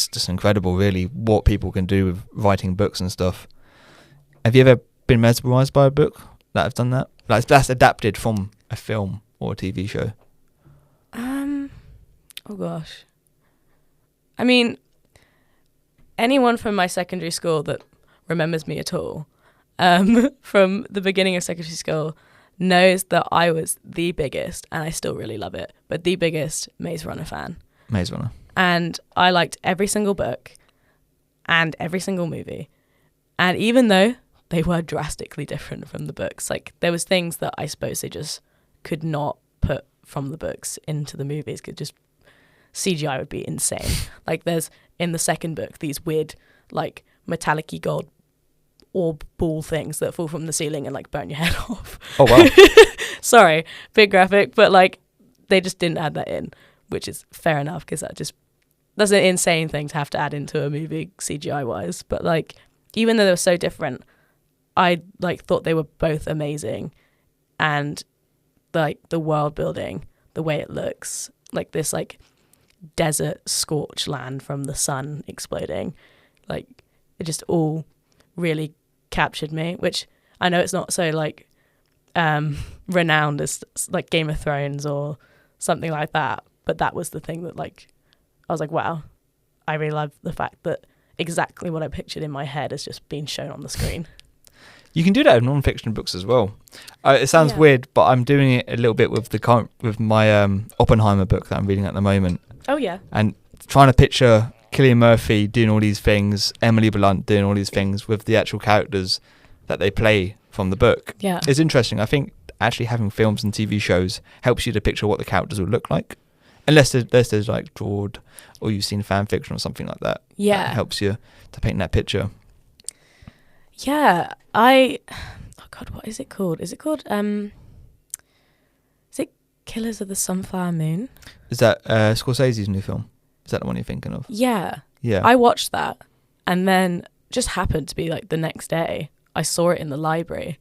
just incredible, really, what people can do with writing books and stuff. Have you ever been mesmerised by a book that have done that? Like that's adapted from a film or a TV show. Oh gosh. I mean, anyone from my secondary school that remembers me at all, from the beginning of secondary school, knows that I was the biggest, and I still really love it, but the biggest Maze Runner fan. Maze Runner. And I liked every single book and every single movie. And even though they were drastically different from the books, like there was things that I suppose they just could not put from the books into the movies, could just CGI would be insane. Like there's in the second book these weird like metallic-y gold orb ball things that fall from the ceiling and like burn your head off. Oh wow. Sorry, big graphic, but like they just didn't add that in, which is fair enough because that's an insane thing to have to add into a movie CGI wise. But like even though they were so different, I like thought they were both amazing, and like the world building, the way it looks, like this like desert scorched land from the sun exploding, like it just all really captured me, which I know it's not so like renowned as like Game of Thrones or something like that, but that was the thing that like I was like, wow, I really love the fact that exactly what I pictured in my head is just being shown on the screen. You can do that with non-fiction books as well. It sounds weird, but I'm doing it a little bit with my Oppenheimer book that I'm reading at the moment. Oh yeah. And trying to picture Cillian Murphy doing all these things, Emily Blunt doing all these things with the actual characters that they play from the book. Yeah. It's interesting. I think actually having films and TV shows helps you to picture what the characters would look like. Unless there's like drawed or you've seen fan fiction or something like that. Yeah. That helps you to paint that picture. Yeah. Oh God, what is it called? Is it Killers of the Sunflower Moon? Is that Scorsese's new film? Is that the one you're thinking of? Yeah. Yeah. I watched that, and then just happened to be like the next day I saw it in the library,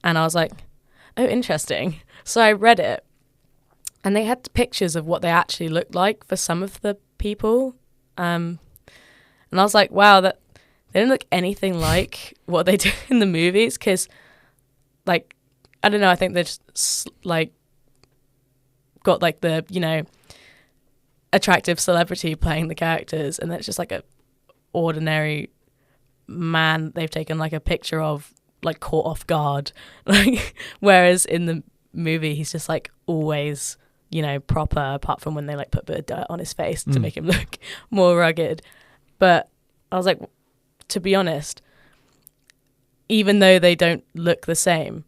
and I was like, oh, interesting. So I read it, and they had pictures of what they actually looked like for some of the people, and I was like, wow, that they didn't look anything like what they do in the movies, because like I don't know, I think they just like got like the, you know, attractive celebrity playing the characters, and it's just like a ordinary man they've taken like a picture of, like caught off guard, like whereas in the movie he's just like always, you know, proper, apart from when they like put a bit of dirt on his face to make him look more rugged. But I was like, to be honest, even though they don't look the same,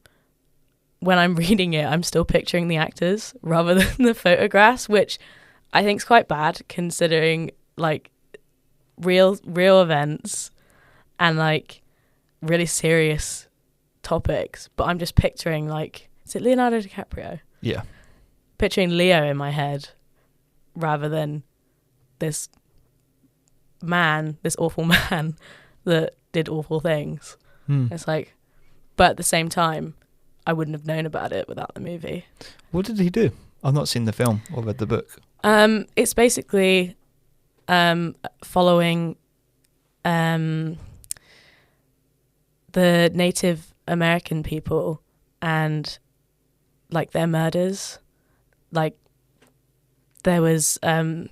when I'm reading it, I'm still picturing the actors rather than the photographs, which I think is quite bad considering like real events and like really serious topics. But I'm just picturing like, is it Leonardo DiCaprio? Yeah. Picturing Leo in my head rather than this awful man that did awful things. It's like, but at the same time, I wouldn't have known about it without the movie. What did he do? I've not seen the film or read the book. It's basically following the Native American people and like their murders. Like there was a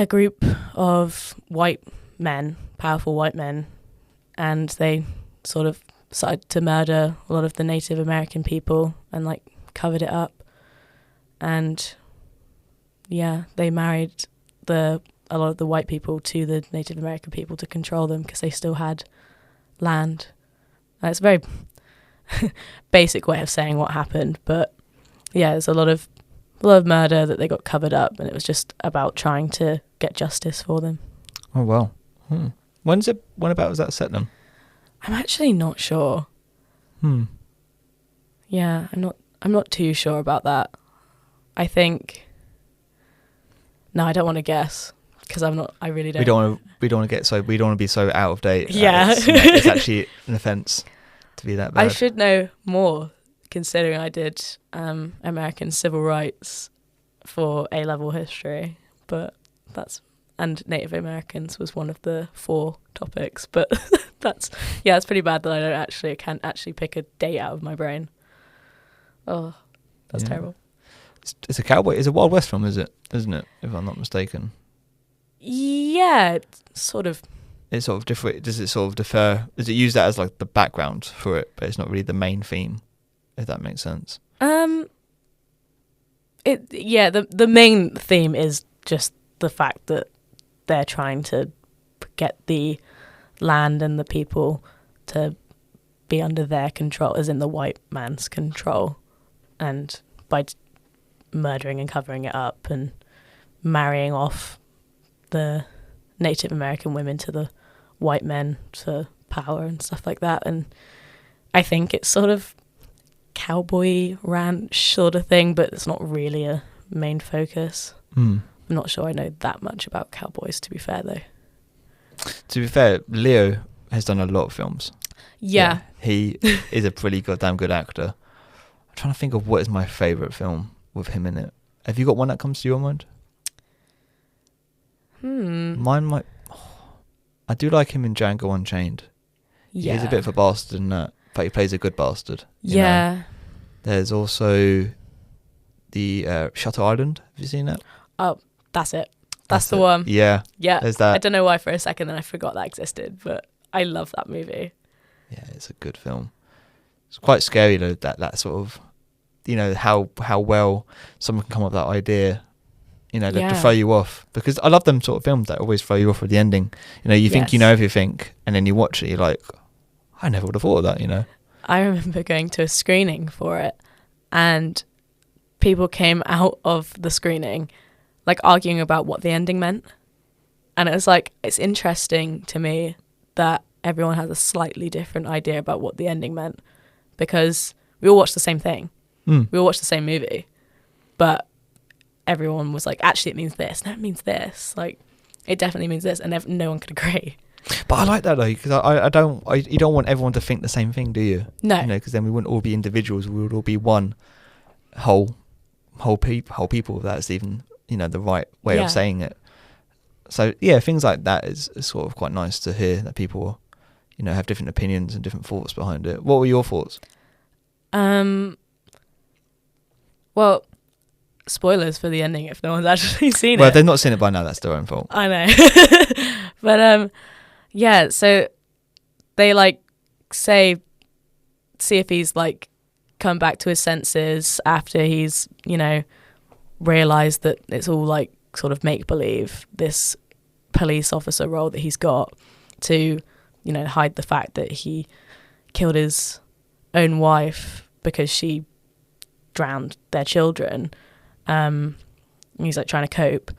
group of white men, powerful white men, and they sort of started to murder a lot of the Native American people and like covered it up. And yeah, they married a lot of the white people to the Native American people to control them because they still had land. It's a very basic way of saying what happened, but yeah, there's a lot of murder that they got covered up, and it was just about trying to get justice for them. Oh wow. When about was that set then? I'm actually not sure. Yeah, I'm not too sure about that. I think, no, I don't want to guess because I really don't. We don't want to be so out of date. Yeah. It's actually an offence to be that bad. I should know more considering I did American civil rights for A-level history, and Native Americans was one of the 4 topics, but it's pretty bad that I can't actually pick a date out of my brain. Oh, that's terrible. It's a Wild West film, isn't it? If I'm not mistaken. Yeah, it's sort of. It's sort of different. Does it sort of differ? Does it use that as like the background for it, but it's not really the main theme? If that makes sense. The main theme is just the fact that they're trying to get the land and the people to be under their control, as in the white man's control, and by murdering and covering it up and marrying off the Native American women to the white men to power and stuff like that. And I think it's sort of cowboy ranch sort of thing, but it's not really a main focus. I'm not sure I know that much about cowboys, to be fair, though. To be fair, Leo has done a lot of films. Yeah. He is a pretty goddamn good actor. I'm trying to think of what is my favourite film with him in it. Have you got one that comes to your mind? Mine might... I do like him in Django Unchained. Yeah. He's a bit of a bastard in that, but he plays a good bastard. You Yeah. know? There's also the Shutter Island. Have you seen that? Oh, that's it. That's the one. Yeah. Yeah. There's that. I don't know why for a second then I forgot that existed, but I love that movie. Yeah, it's a good film. It's quite scary though, that sort of, you know, how well someone can come up with that idea, you know, to throw you off. Because I love them sort of films that always throw you off with the ending. You know, you think you know everything, and then you watch it, you're like, I never would have thought of that, you know. I remember going to a screening for it, and people came out of the screening like arguing about what the ending meant. And it was like, it's interesting to me that everyone has a slightly different idea about what the ending meant, because we all watched the same thing. We all watched the same movie, but everyone was like, actually it means this, no, it means this, like it definitely means this, and no one could agree. But I like that though, because you don't want everyone to think the same thing, do you? No. You know, because then we wouldn't all be individuals, we would all be one whole people, if that's even, you know, the right way of saying it. So yeah, things like that is sort of quite nice to hear, that people, you know, have different opinions and different thoughts behind it. What were your thoughts? Well, spoilers for the ending if no one's actually seen it. Well, if they've not seen it by now, that's their own fault. I know. But yeah, so they like see if he's like come back to his senses after he's, you know, realised that it's all like sort of make believe, this police officer role that he's got, to, you know, hide the fact that he killed his own wife because she drowned their children. He's like trying to cope,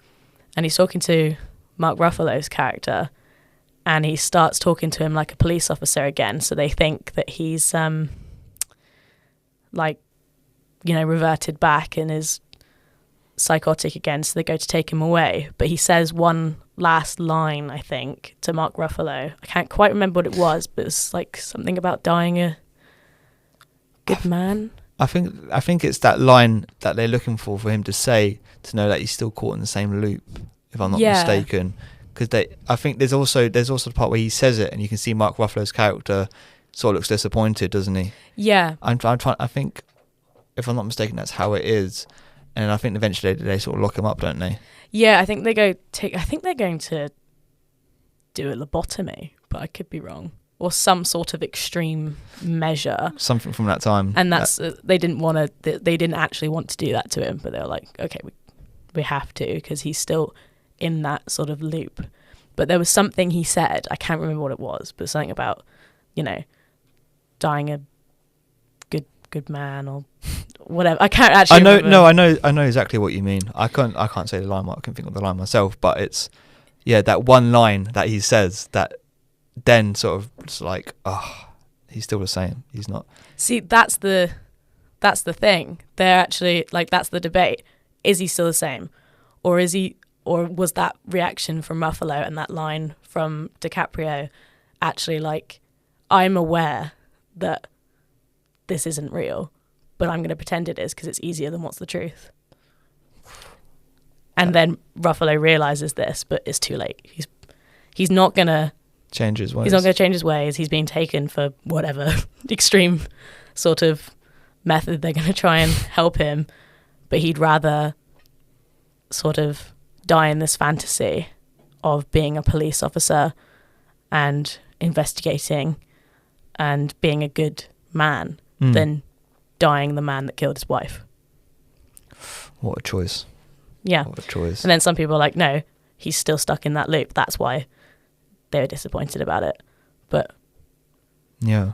and he's talking to Mark Ruffalo's character, and he starts talking to him like a police officer again, so they think that he's like, you know, reverted back and is psychotic again, so they go to take him away. But he says one last line, I think, to Mark Ruffalo. I can't quite remember what it was, but it's like something about dying a good man. I think it's that line that they're looking for him to say, to know that he's still caught in the same loop, if I'm not mistaken. Because I think there's also the part where he says it, and you can see Mark Ruffalo's character sort of looks disappointed, doesn't he? Yeah. I think, if I'm not mistaken, that's how it is. And I think eventually they sort of lock him up, don't they? Yeah, I think they're going to do a lobotomy, but I could be wrong. Or some sort of extreme measure. Something from that time. And that's they didn't actually want to do that to him, but they were like, okay, we have to, because he's still in that sort of loop. But there was something he said, I can't remember what it was, but something about, you know, dying a good man or whatever. I can't actually remember. I know exactly what you mean. I can't say the line, I can think of the line myself, but it's, yeah, that one line that he says that then sort of it's like, oh, he's still the same. He's not. See, that's the thing. They're actually like, that's the debate. Is he still the same, or was that reaction from Ruffalo and that line from DiCaprio actually like, I'm aware that this isn't real, but I'm going to pretend it is because it's easier than what's the truth. And then Ruffalo realizes this, but it's too late. He's not going to change his ways. He's not going to change his ways. He's being taken for whatever extreme sort of method they're going to try and help him, but he'd rather sort of die in this fantasy of being a police officer and investigating and being a good man than dying the man that killed his wife. What a choice. Yeah. What a choice. And then some people are like, no, he's still stuck in that loop. That's why they were disappointed about it. But yeah,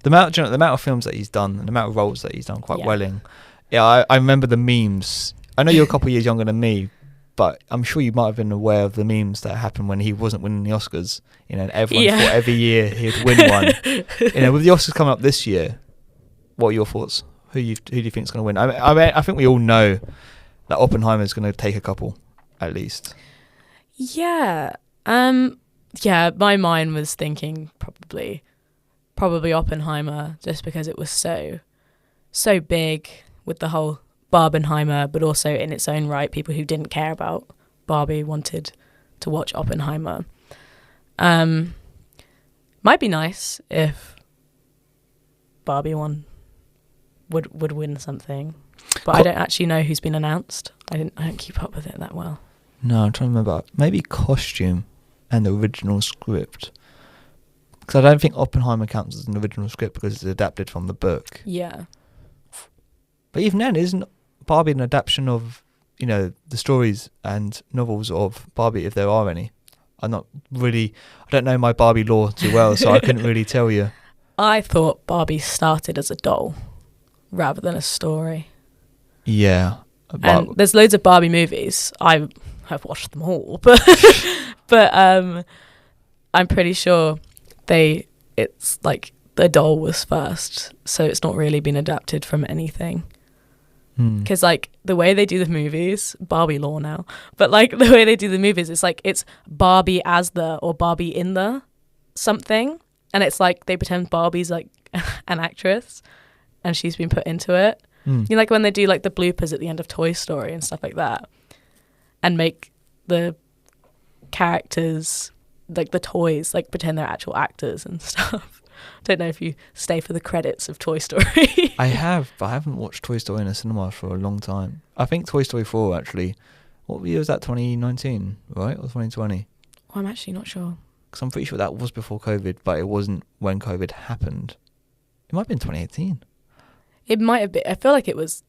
the amount of films that he's done and the amount of roles that he's done quite well in. Yeah, I remember the memes. I know you're a couple of years younger than me, but I'm sure you might have been aware of the memes that happened when he wasn't winning the Oscars. You know, and everyone thought every year he'd win one. You know, with the Oscars coming up this year, what are your thoughts? Who do you think is going to win? I think we all know that Oppenheimer is going to take a couple, at least. Yeah. Yeah, my mind was thinking probably Oppenheimer, just because it was so big with the whole Barbenheimer, but also in its own right, people who didn't care about Barbie wanted to watch Oppenheimer. Might be nice if Barbie would win something, but I don't actually know who's been announced. I don't keep up with it that well. No, I'm trying to remember. Maybe costume and the original script. Because I don't think Oppenheimer counts as an original script because it's adapted from the book. Yeah. But even then, isn't Barbie an adaptation of, you know, the stories and novels of Barbie, if there are any? I don't know my Barbie lore too well, so I couldn't really tell you. I thought Barbie started as a doll rather than a story. Yeah. And there's loads of Barbie movies. I have watched them all, but I'm pretty sure it's like the doll was first, so it's not really been adapted from anything. Because like the way they do the movies, Barbie lore now, but like the way they do the movies, it's like it's Barbie as the or Barbie in the something, and it's like they pretend Barbie's like an actress and she's been put into it. You know, like when they do like the bloopers at the end of Toy Story and stuff like that, and make the characters, like the toys, like pretend they're actual actors and stuff. I don't know if you stay for the credits of Toy Story. I have, but I haven't watched Toy Story in a cinema for a long time. I think Toy Story 4 actually. What year was that? 2019, right? Or 2020? Oh, I'm actually not sure. Because I'm pretty sure that was before COVID, but it wasn't when COVID happened. It might have been 2018. It might have been. I feel like it was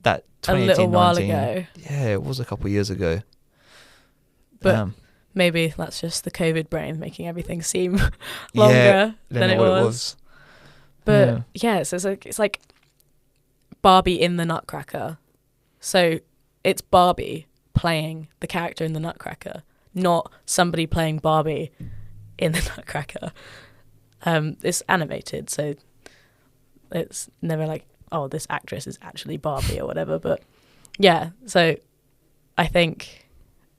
That a little while 19. ago. Yeah, it was a couple of years ago. But Damn. maybe that's just the COVID brain making everything seem longer than it was. But yeah, so it's like Barbie in the Nutcracker. So it's Barbie playing the character in the Nutcracker, not somebody playing Barbie in the Nutcracker. It's animated, so it's never like, oh, this actress is actually Barbie or whatever. But yeah, so I think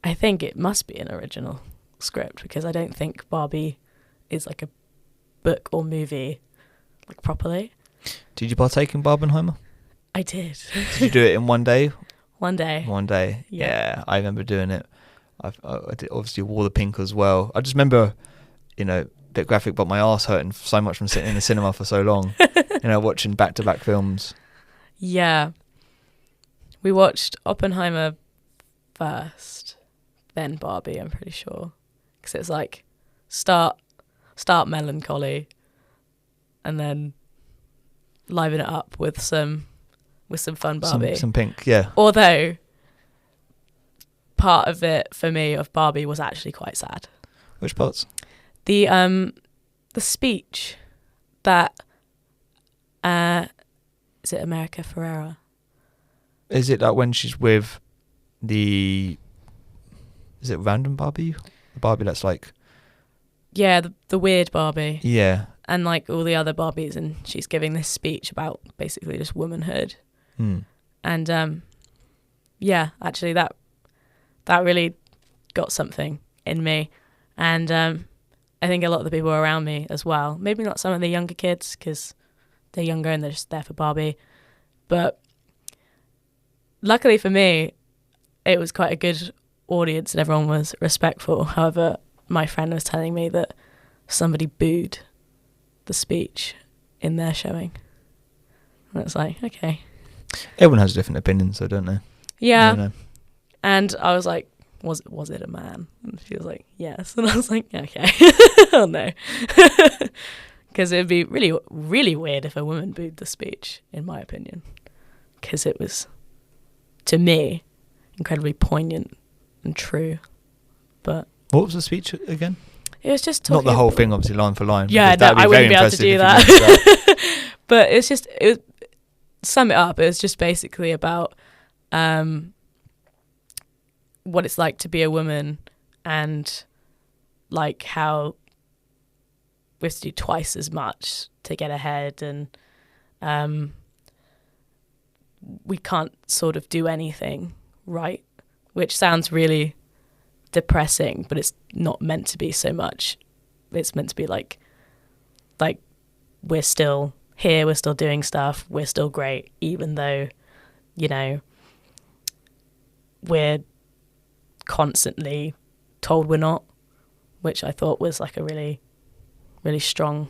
it must be an original script, because I don't think Barbie is like a book or movie like properly. Did you partake in Barbenheimer? I did. Did you do it in one day? One day. One day. Yeah. Yeah, I remember doing it. I did, obviously wore the pink as well. I just remember, you know, a bit graphic, but my arse hurting so much from sitting in the cinema for so long. You know, watching back-to-back films. Yeah. We watched Oppenheimer first, then Barbie, I'm pretty sure. Because it's like start melancholy and then liven it up with some fun Barbie. Some pink, yeah. Although part of it for me of Barbie was actually quite sad. Which parts? The speech that is it America Ferrera? Is it like when she's with is it random Barbie? The Barbie that's like... Yeah, the weird Barbie. Yeah. And like all the other Barbies, and she's giving this speech about basically just womanhood. And yeah, actually that really got something in me. And I think a lot of the people around me as well, maybe not some of the younger kids because they're younger and they're just there for Barbie, but luckily for me, it was quite a good audience and everyone was respectful. However, my friend was telling me that somebody booed the speech in their showing. And it's like, okay. Everyone has different opinions, though, don't they? Yeah. And I was like, was it a man? And she was like, yes. And I was like, okay. Oh no. Because it would be really, really weird if a woman booed the speech, in my opinion. Because it was, to me, incredibly poignant and true. But what was the speech again? it was just talking... Not the whole thing, obviously, line for line. Yeah, no, I wouldn't be able to do that. But it's just... sum it up, it was just basically about what it's like to be a woman, and like how we have to do twice as much to get ahead, and we can't sort of do anything right, which sounds really depressing, but it's not meant to be so much. It's meant to be like we're still here, we're still doing stuff, we're still great, even though, you know, we're constantly told we're not, which I thought was like a really, really strong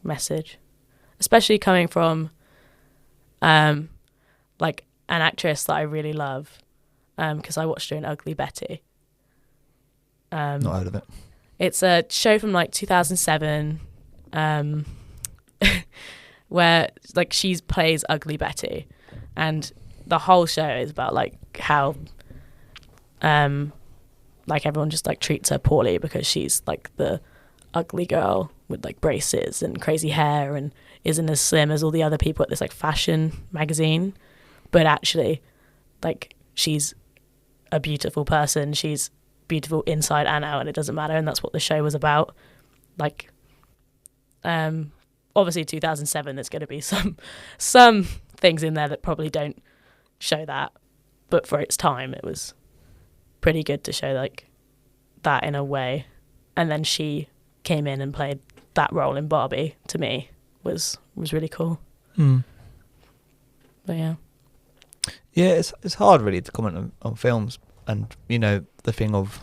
message, especially coming from like an actress that I really love, because I watched her in Ugly Betty. Not heard of it. It's a show from like 2007, where like she plays Ugly Betty, and the whole show is about like how like everyone just like treats her poorly because she's like the ugly girl with like braces and crazy hair and isn't as slim as all the other people at this like fashion magazine, but actually like she's a beautiful person, she's beautiful inside and out, and it doesn't matter. And that's what the show was about. Like obviously 2007 there's going to be some things in there that probably don't show that, but for its time it was pretty good to show like that in a way. And then she came in and played that role in Barbie. To me was really cool. But yeah, it's hard really to comment on films, and you know, the thing of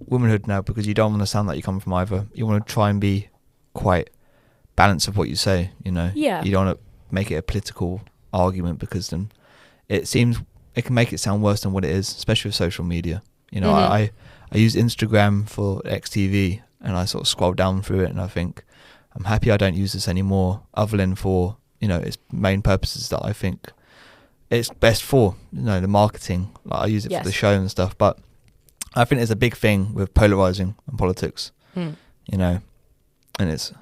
womanhood now, because you don't want to sound like you come from either. You want to try and be quite balanced of what you say, you know. Yeah, you don't want to make it a political argument, because then it can make it sound worse than what it is, especially with social media. You know, I use Instagram for XTV, and I sort of scroll down through it, and I think I'm happy I don't use this anymore, other than for, you know, its main purposes that I think it's best for, you know, the marketing. Like, I use it for the show and stuff, but I think there's a big thing with polarizing and politics, you know, and it's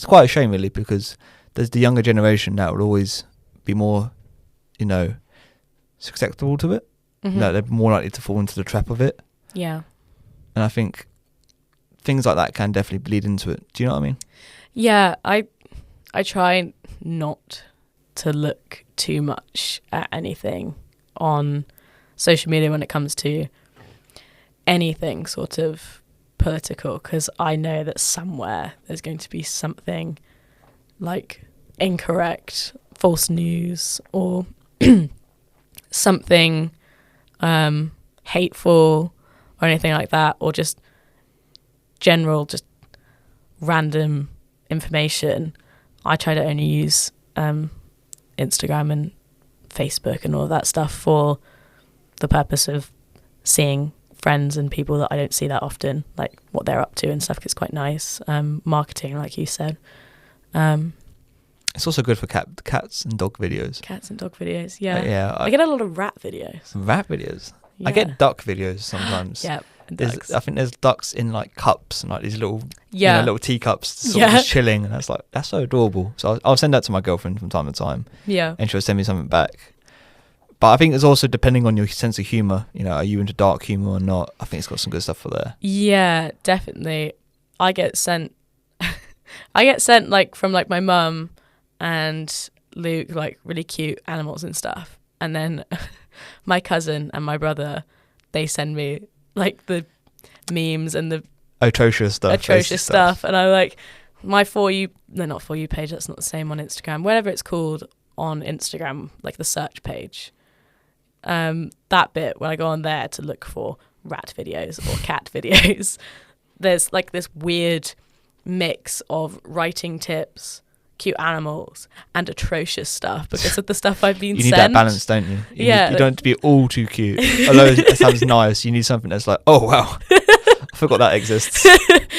quite a shame really, because there's the younger generation that will always be more, you know, susceptible to it. No, they're more likely to fall into the trap of it. Yeah. And I think things like that can definitely bleed into it. Do you know what I mean? Yeah, I try not to look too much at anything on social media when it comes to anything sort of political, because I know that somewhere there's going to be something like incorrect, false news, or something hateful or anything like that, or just general, just random information. I try to only use Instagram and Facebook and all of that stuff for the purpose of seeing friends and people that I don't see that often, like what they're up to and stuff, 'cause it's quite nice. Marketing, like you said. It's also good for cats and dog videos. Cats and dog videos, yeah. Yeah, I get a lot of rat videos. Rat videos? Yeah. I get duck videos sometimes. Yeah, and ducks. I think there's ducks in like cups and like these little, you know, little teacups sort of just chilling, and that's so adorable. So I'll send that to my girlfriend from time to time. Yeah. And she'll send me something back. But I think it's also depending on your sense of humour. You know, are you into dark humour or not? I think it's got some good stuff for there. Yeah, definitely. I get sent like from like my mum and Luke, like really cute animals and stuff. And then my cousin and my brother, they send me like the memes and the atrocious stuff. And I like my not For You page, that's not the same on Instagram, whatever it's called on Instagram, like the search page. That bit when I go on there to look for rat videos or cat videos, there's like this weird mix of writing tips, cute animals, and atrocious stuff because of the stuff I've been sent. You need that balance, don't you? You don't have to be all too cute. Although it sounds nice, you need something that's like, oh wow, I forgot that exists.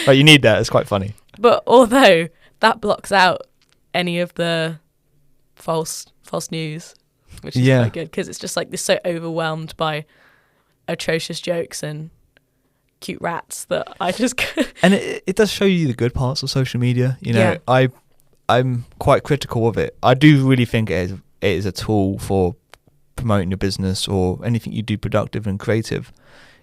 But you need that. It's quite funny. But although that blocks out any of the false news, which is quite good, because it's just like this so overwhelmed by atrocious jokes and cute rats that I just and it does show you the good parts of social media. You know, I'm quite critical of it. I do really think it is a tool for promoting your business or anything you do productive and creative,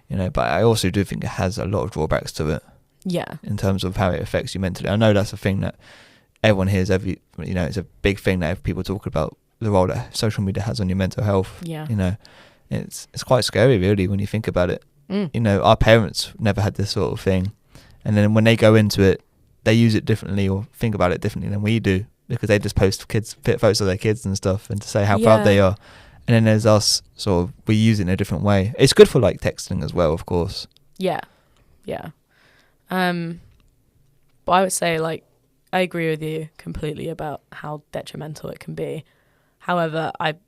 you know. But I also do think it has a lot of drawbacks to it. Yeah. In terms of how it affects you mentally. I know that's a thing that everyone hears it's a big thing that people talk about, the role that social media has on your mental health. Yeah. You know, it's quite scary really when you think about it. You know, our parents never had this sort of thing, and then when they go into it, they use it differently or think about it differently than we do, because they just post photos of their kids and stuff and to say how proud they are. And then there's us, sort of, we use it in a different way. It's good for like texting as well, of course. Yeah. But I would say, like, I agree with you completely about how detrimental it can be. However, I've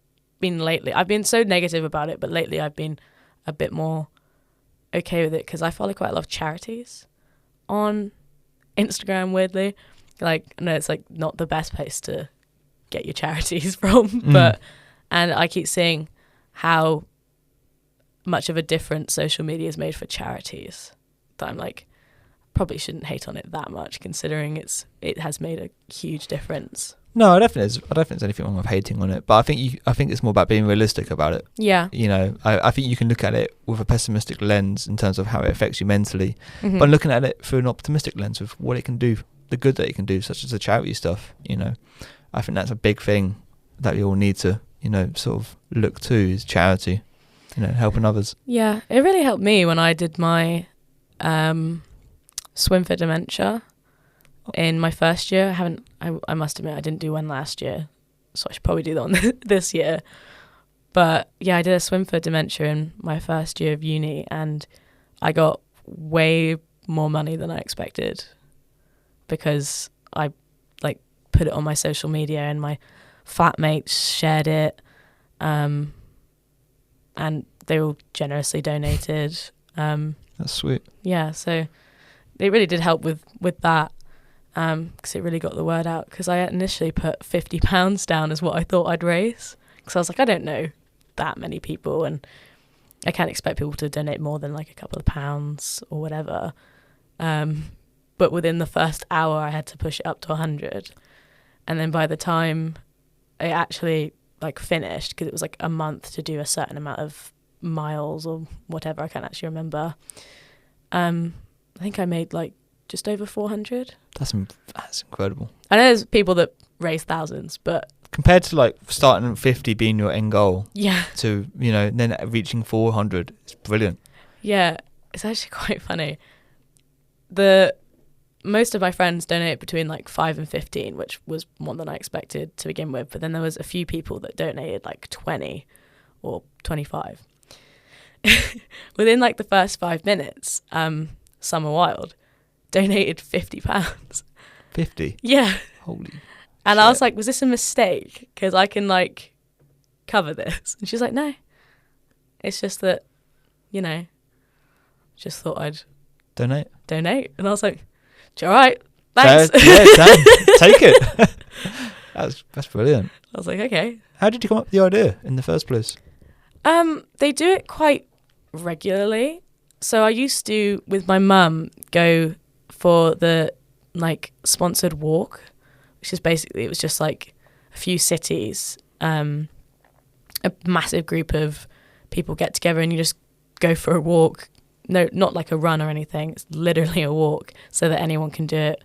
been so negative about it, but lately I've been a bit more okay with it because I follow quite a lot of charities on Instagram, weirdly. Like, I know it's like not the best place to get your charities from, and I keep seeing how much of a difference social media has made for charities that I'm like, probably shouldn't hate on it that much, considering it has made a huge difference. No, I don't think there's anything wrong with hating on it, but I think it's more about being realistic about it. Yeah. You know, I think you can look at it with a pessimistic lens in terms of how it affects you mentally, but looking at it through an optimistic lens with what it can do, the good that it can do, such as the charity stuff. You know, I think that's a big thing that we all need to, you know, sort of look to, is charity. You know, helping others. Yeah, it really helped me when I did my swim for dementia in my first year. I must admit I didn't do one last year, so I should probably do that one this year. But yeah, I did a swim for dementia in my first year of uni, and I got way more money than I expected because I like put it on my social media and my flatmates shared it, and they all generously donated. That's sweet. Yeah, so it really did help with that, because it really got the word out, because I initially put £50 down as what I thought I'd raise, because I was like, I don't know that many people, and I can't expect people to donate more than like a couple of pounds or whatever. But within the first hour I had to push it up to 100, and then by the time it actually like finished, because it was like a month to do a certain amount of miles or whatever, I can't actually remember, I think I made like just over 400. That's incredible. I know there's people that raise thousands, but compared to like starting at 50 being your end goal, yeah, to, you know, then reaching 400, it's brilliant. Yeah, it's actually quite funny. Most of my friends donate between like 5 and 15, which was more than I expected to begin with. But then there was a few people that donated like 20 or 25. Within like the first 5 minutes, Summer Wild donated £50. 50? Yeah. Holy And shit. I was like, was this a mistake? Because I can like cover this. And she's like, no. It's just that, you know, just thought I'd donate. And I was like, all right, thanks. Take it. That's brilliant. I was like, okay. How did you come up with the idea in the first place? They do it quite regularly. So I used to, with my mum, go for the like sponsored walk, which is basically, it was just like a few cities, a massive group of people get together and you just go for a walk. No, not like a run or anything. It's literally a walk so that anyone can do it.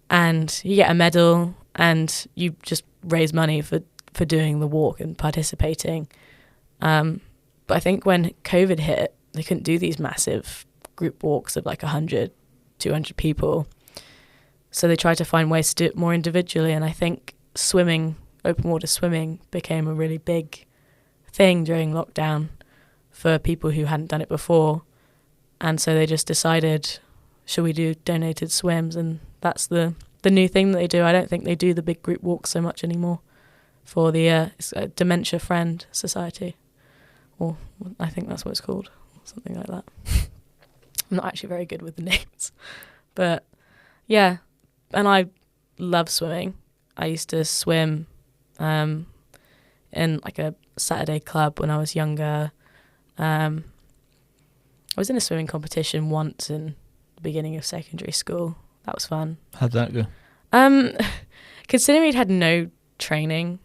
And you get a medal and you just raise money for doing the walk and participating. But I think when COVID hit, they couldn't do these massive group walks of like 100, 200 people. So they tried to find ways to do it more individually. And I think swimming, open water swimming, became a really big thing during lockdown for people who hadn't done it before. And so they just decided, should we do donated swims? And that's the new thing that they do. I don't think they do the big group walks so much anymore for the Dementia Friend Society. Or I think that's what it's called, something like that. I'm not actually very good with the names. But yeah, and I love swimming. I used to swim in like a Saturday club when I was younger. I was in a swimming competition once in the beginning of secondary school. That was fun. How'd that go? Considering we'd had no training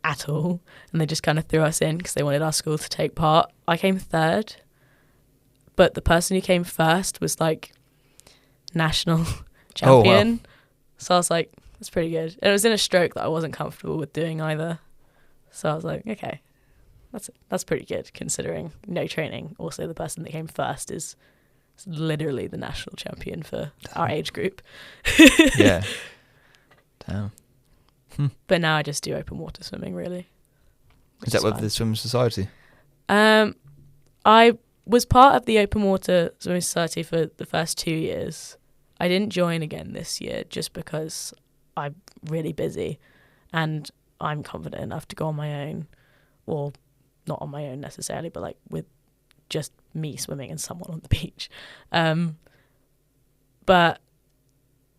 at all, and they just kind of threw us in because they wanted our school to take part. I came third, but the person who came first was like national champion. Oh, wow. So I was like, that's pretty good. And it was in a stroke that I wasn't comfortable with doing either. So I was like, okay, that's pretty good considering no training. Also, the person that came first is literally the national champion for our age group. Yeah. Damn. But now I just do open water swimming, really. Is that with the Swim Society? I was part of the Open Water Swimming Society for the first 2 years. I didn't join again this year just because I'm really busy and I'm confident enough to go on my own, or not on my own necessarily, but like with just me swimming and someone on the beach. But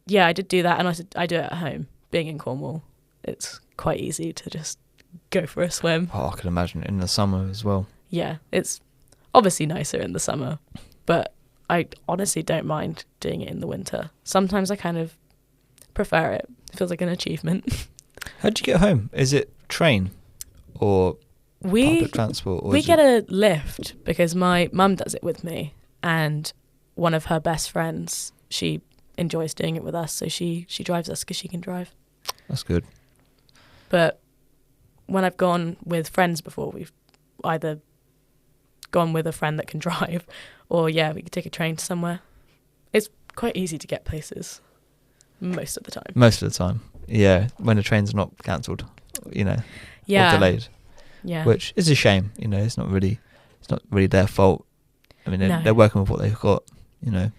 yeah, I did do that, and I do it at home. Being in Cornwall, it's quite easy to just go for a swim. Oh, I can imagine in the summer as well. Yeah, it's obviously nicer in the summer, but I honestly don't mind doing it in the winter. Sometimes I kind of prefer it. It feels like an achievement. How'd you get home? Is it train or public transport? Or we get a lift because my mum does it with me, and one of her best friends, she enjoys doing it with us, so she drives us because she can drive. That's good. But when I've gone with friends before, we've either gone with a friend that can drive, or we could take a train to somewhere. It's quite easy to get places most of the time. Most of the time, yeah. When the trains are not cancelled, or delayed. Yeah. Which is a shame. It's not really their fault. I mean, they're working with what they've got. And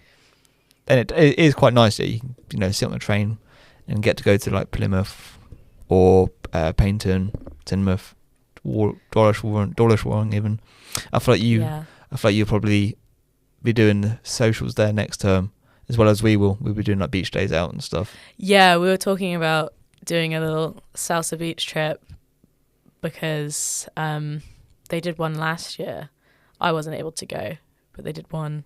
it is quite nice that you can sit on a train and get to go to like Plymouth or Paignton, Teignmouth, Dawlish even. I feel like you'll probably be doing the socials there next term as well as we will. We'll be doing like beach days out and stuff. Yeah, we were talking about doing a little Salsa beach trip because they did one last year. I wasn't able to go, but they did one.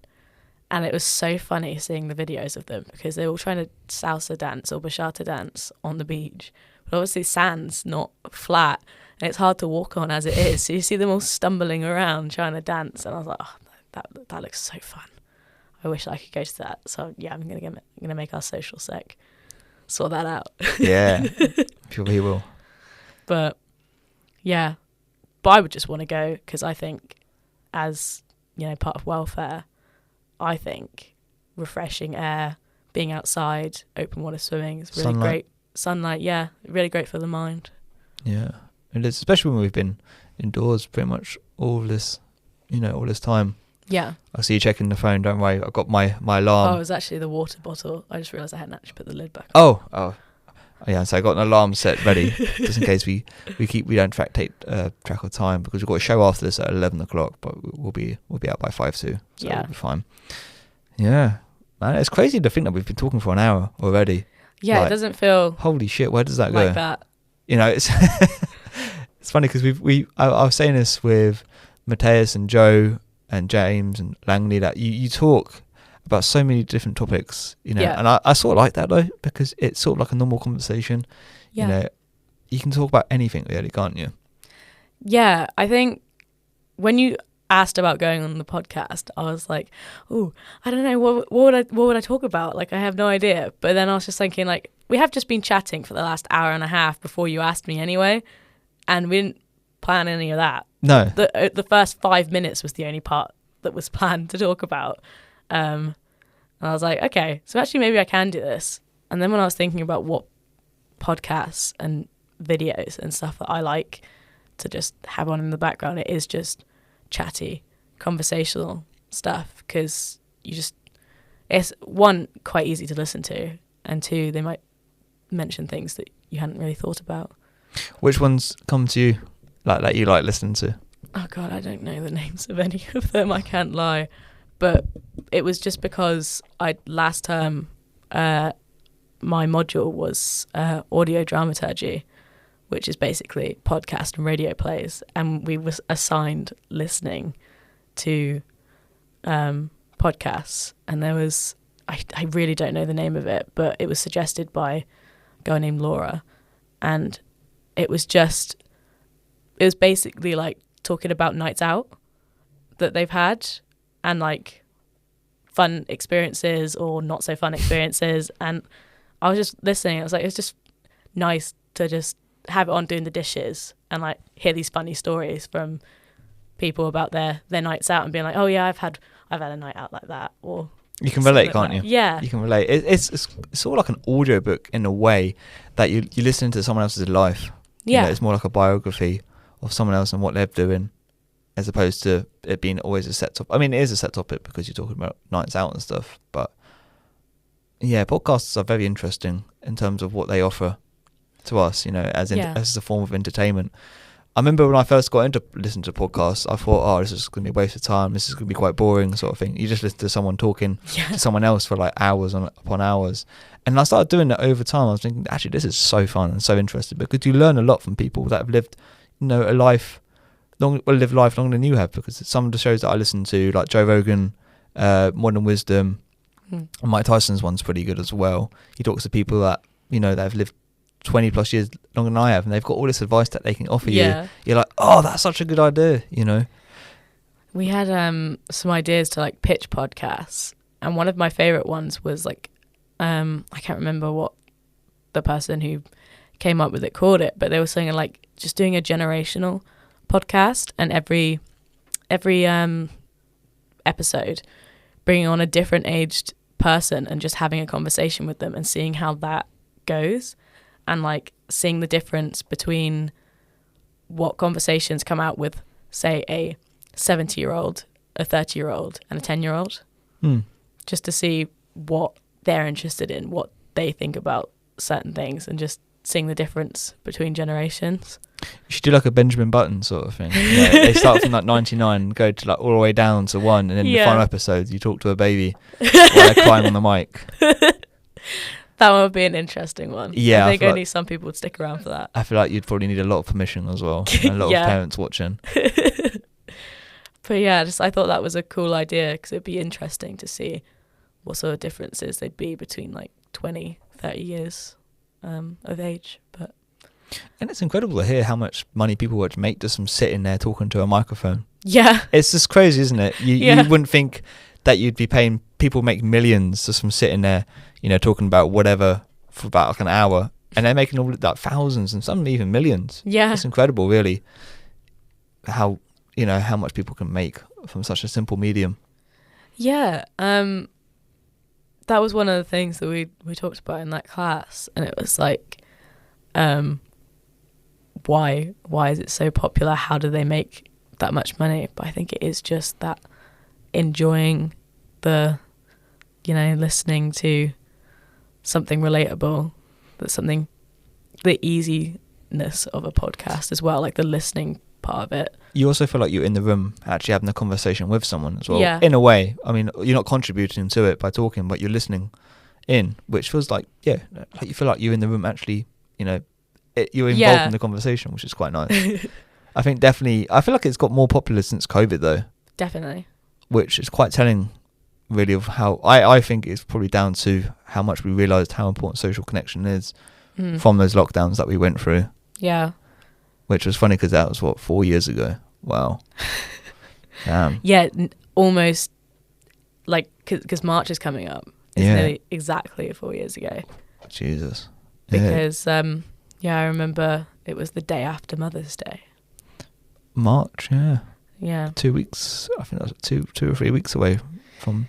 And it was so funny seeing the videos of them because they were all trying to salsa dance or bachata dance on the beach. But obviously sand's not flat and it's hard to walk on as it is. So you see them all stumbling around trying to dance. And I was like, oh, that looks so fun. I wish I could go to that. So yeah, I'm gonna make our social sec sort that out. Yeah, I'm sure he will. But yeah, I would just want to go because I think as, part of welfare, I think refreshing air, being outside, open water swimming is really great. Sunlight, yeah, really great for the mind. Yeah, it is, especially when we've been indoors pretty much all this time. Yeah. I see you checking the phone, don't worry. I've got my alarm. Oh, it was actually the water bottle. I just realised I hadn't actually put the lid back on. Oh. Yeah, so I got an alarm set ready just in case we don't take track of time because we've got a show after this at 11 o'clock, but we'll be out by 5 too, so we'll be fine. Yeah, man, it's crazy to think that we've been talking for an hour already. Yeah, it doesn't feel. Holy shit, where does that go? Like that. It's it's funny because I was saying this with Matthias and Joe and James and Langley that you talk about so many different topics, and I sort of like that though because it's sort of like a normal conversation. You can talk about anything really, can't you? Yeah, I think when you asked about going on the podcast, I was like, oh, I don't know, what would I talk about? Like, I have no idea. But then I was just thinking, like, we have just been chatting for the last hour and a half before you asked me anyway, and we didn't plan any of that. No. The first 5 minutes was the only part that was planned to talk about. And I was like, okay, so actually maybe I can do this. And then when I was thinking about what podcasts and videos and stuff that I like to just have on in the background, it is just chatty, conversational stuff because it's one, quite easy to listen to, and two, they might mention things that you hadn't really thought about. Which ones come to you that you like listening to? Oh God, I don't know the names of any of them, I can't lie. But it was just because last term my module was audio dramaturgy, which is basically podcast and radio plays, and we was assigned listening to podcasts, and there was I really don't know the name of it, but it was suggested by a girl named Laura, and it was just it was basically like talking about nights out that they've had and like fun experiences or not so fun experiences. And I was just listening. I was like, it's just nice to just have it on doing the dishes and like hear these funny stories from people about their nights out and being like, oh yeah, I've had a night out like that. Or you can relate, can't you? Yeah, you can relate. It's sort of like an audiobook in a way that you listen to someone else's life. Yeah, you know, it's more like a biography of someone else and what they're doing, as opposed to it being always a set topic. I mean, it is a set topic because you're talking about nights out and stuff, but yeah, podcasts are very interesting in terms of what they offer to us, you know, as a form of entertainment. I remember when I first got into listening to podcasts, I thought, oh, this is going to be a waste of time. This is going to be quite boring, sort of thing. You just listen to someone talking to someone else for like hours upon hours. And I started doing that over time. I was thinking, actually, this is so fun and so interesting because you learn a lot from people that have lived, you know, live life longer than you have. Because some of the shows that I listen to, like Joe Rogan, Modern Wisdom, and Mike Tyson's one's pretty good as well. He talks to people that, you know, that have lived 20 plus years longer than I have, and they've got all this advice that they can offer you. You're like, oh, that's such a good idea, you know. We had some ideas to like pitch podcasts, and one of my favorite ones was like I can't remember what the person who came up with it called it, but they were saying like just doing a generational podcast, and every episode bringing on a different aged person and just having a conversation with them and seeing how that goes. And like seeing the difference between what conversations come out with, say, a 70-year-old, a 30-year-old, and a 10-year-old, just to see what they're interested in, what they think about certain things, and just seeing the difference between generations. You should do like a Benjamin Button sort of thing. Yeah, they start from like 99 and go to like all the way down to 1, and then the final episode you talk to a baby while they're crying on the mic. That one would be an interesting one. Yeah, I think only some people would stick around for that. I feel like you'd probably need a lot of permission as well, and a lot of parents watching. But yeah, I thought that was a cool idea because it'd be interesting to see what sort of differences they'd be between like 20, 30 years of age. And it's incredible to hear how much money people would make just from sitting there talking to a microphone. Yeah. It's just crazy, isn't it? You wouldn't think that you'd be paying people make millions just from sitting there, you know, talking about whatever for about like an hour, and they're making all like thousands and some even millions. Yeah, it's incredible, really, how much people can make from such a simple medium. Yeah, that was one of the things that we talked about in that class, and it was like, why is it so popular? How do they make that much money? But I think it is just that enjoying the, you know, listening to something relatable, the easiness of a podcast as well, like the listening part of it. You also feel like you're in the room actually having a conversation with someone as well. Yeah. In a way. I mean, you're not contributing to it by talking, but you're listening in, which feels like, like you feel like you're in the room actually, you know, you're involved in the conversation, which is quite nice. I think definitely, I feel like it's got more popular since COVID though. Definitely. Which is quite telling really of how, I think it's probably down to how much we realised how important social connection is from those lockdowns that we went through. Yeah. Which was funny because that was, 4 years ago? Wow. Damn. Yeah, almost like, because March is coming up. It's nearly exactly 4 years ago. Jesus. Because, I remember it was the day after Mother's Day. March, yeah. Yeah. 2 weeks, I think that was two or 3 weeks away from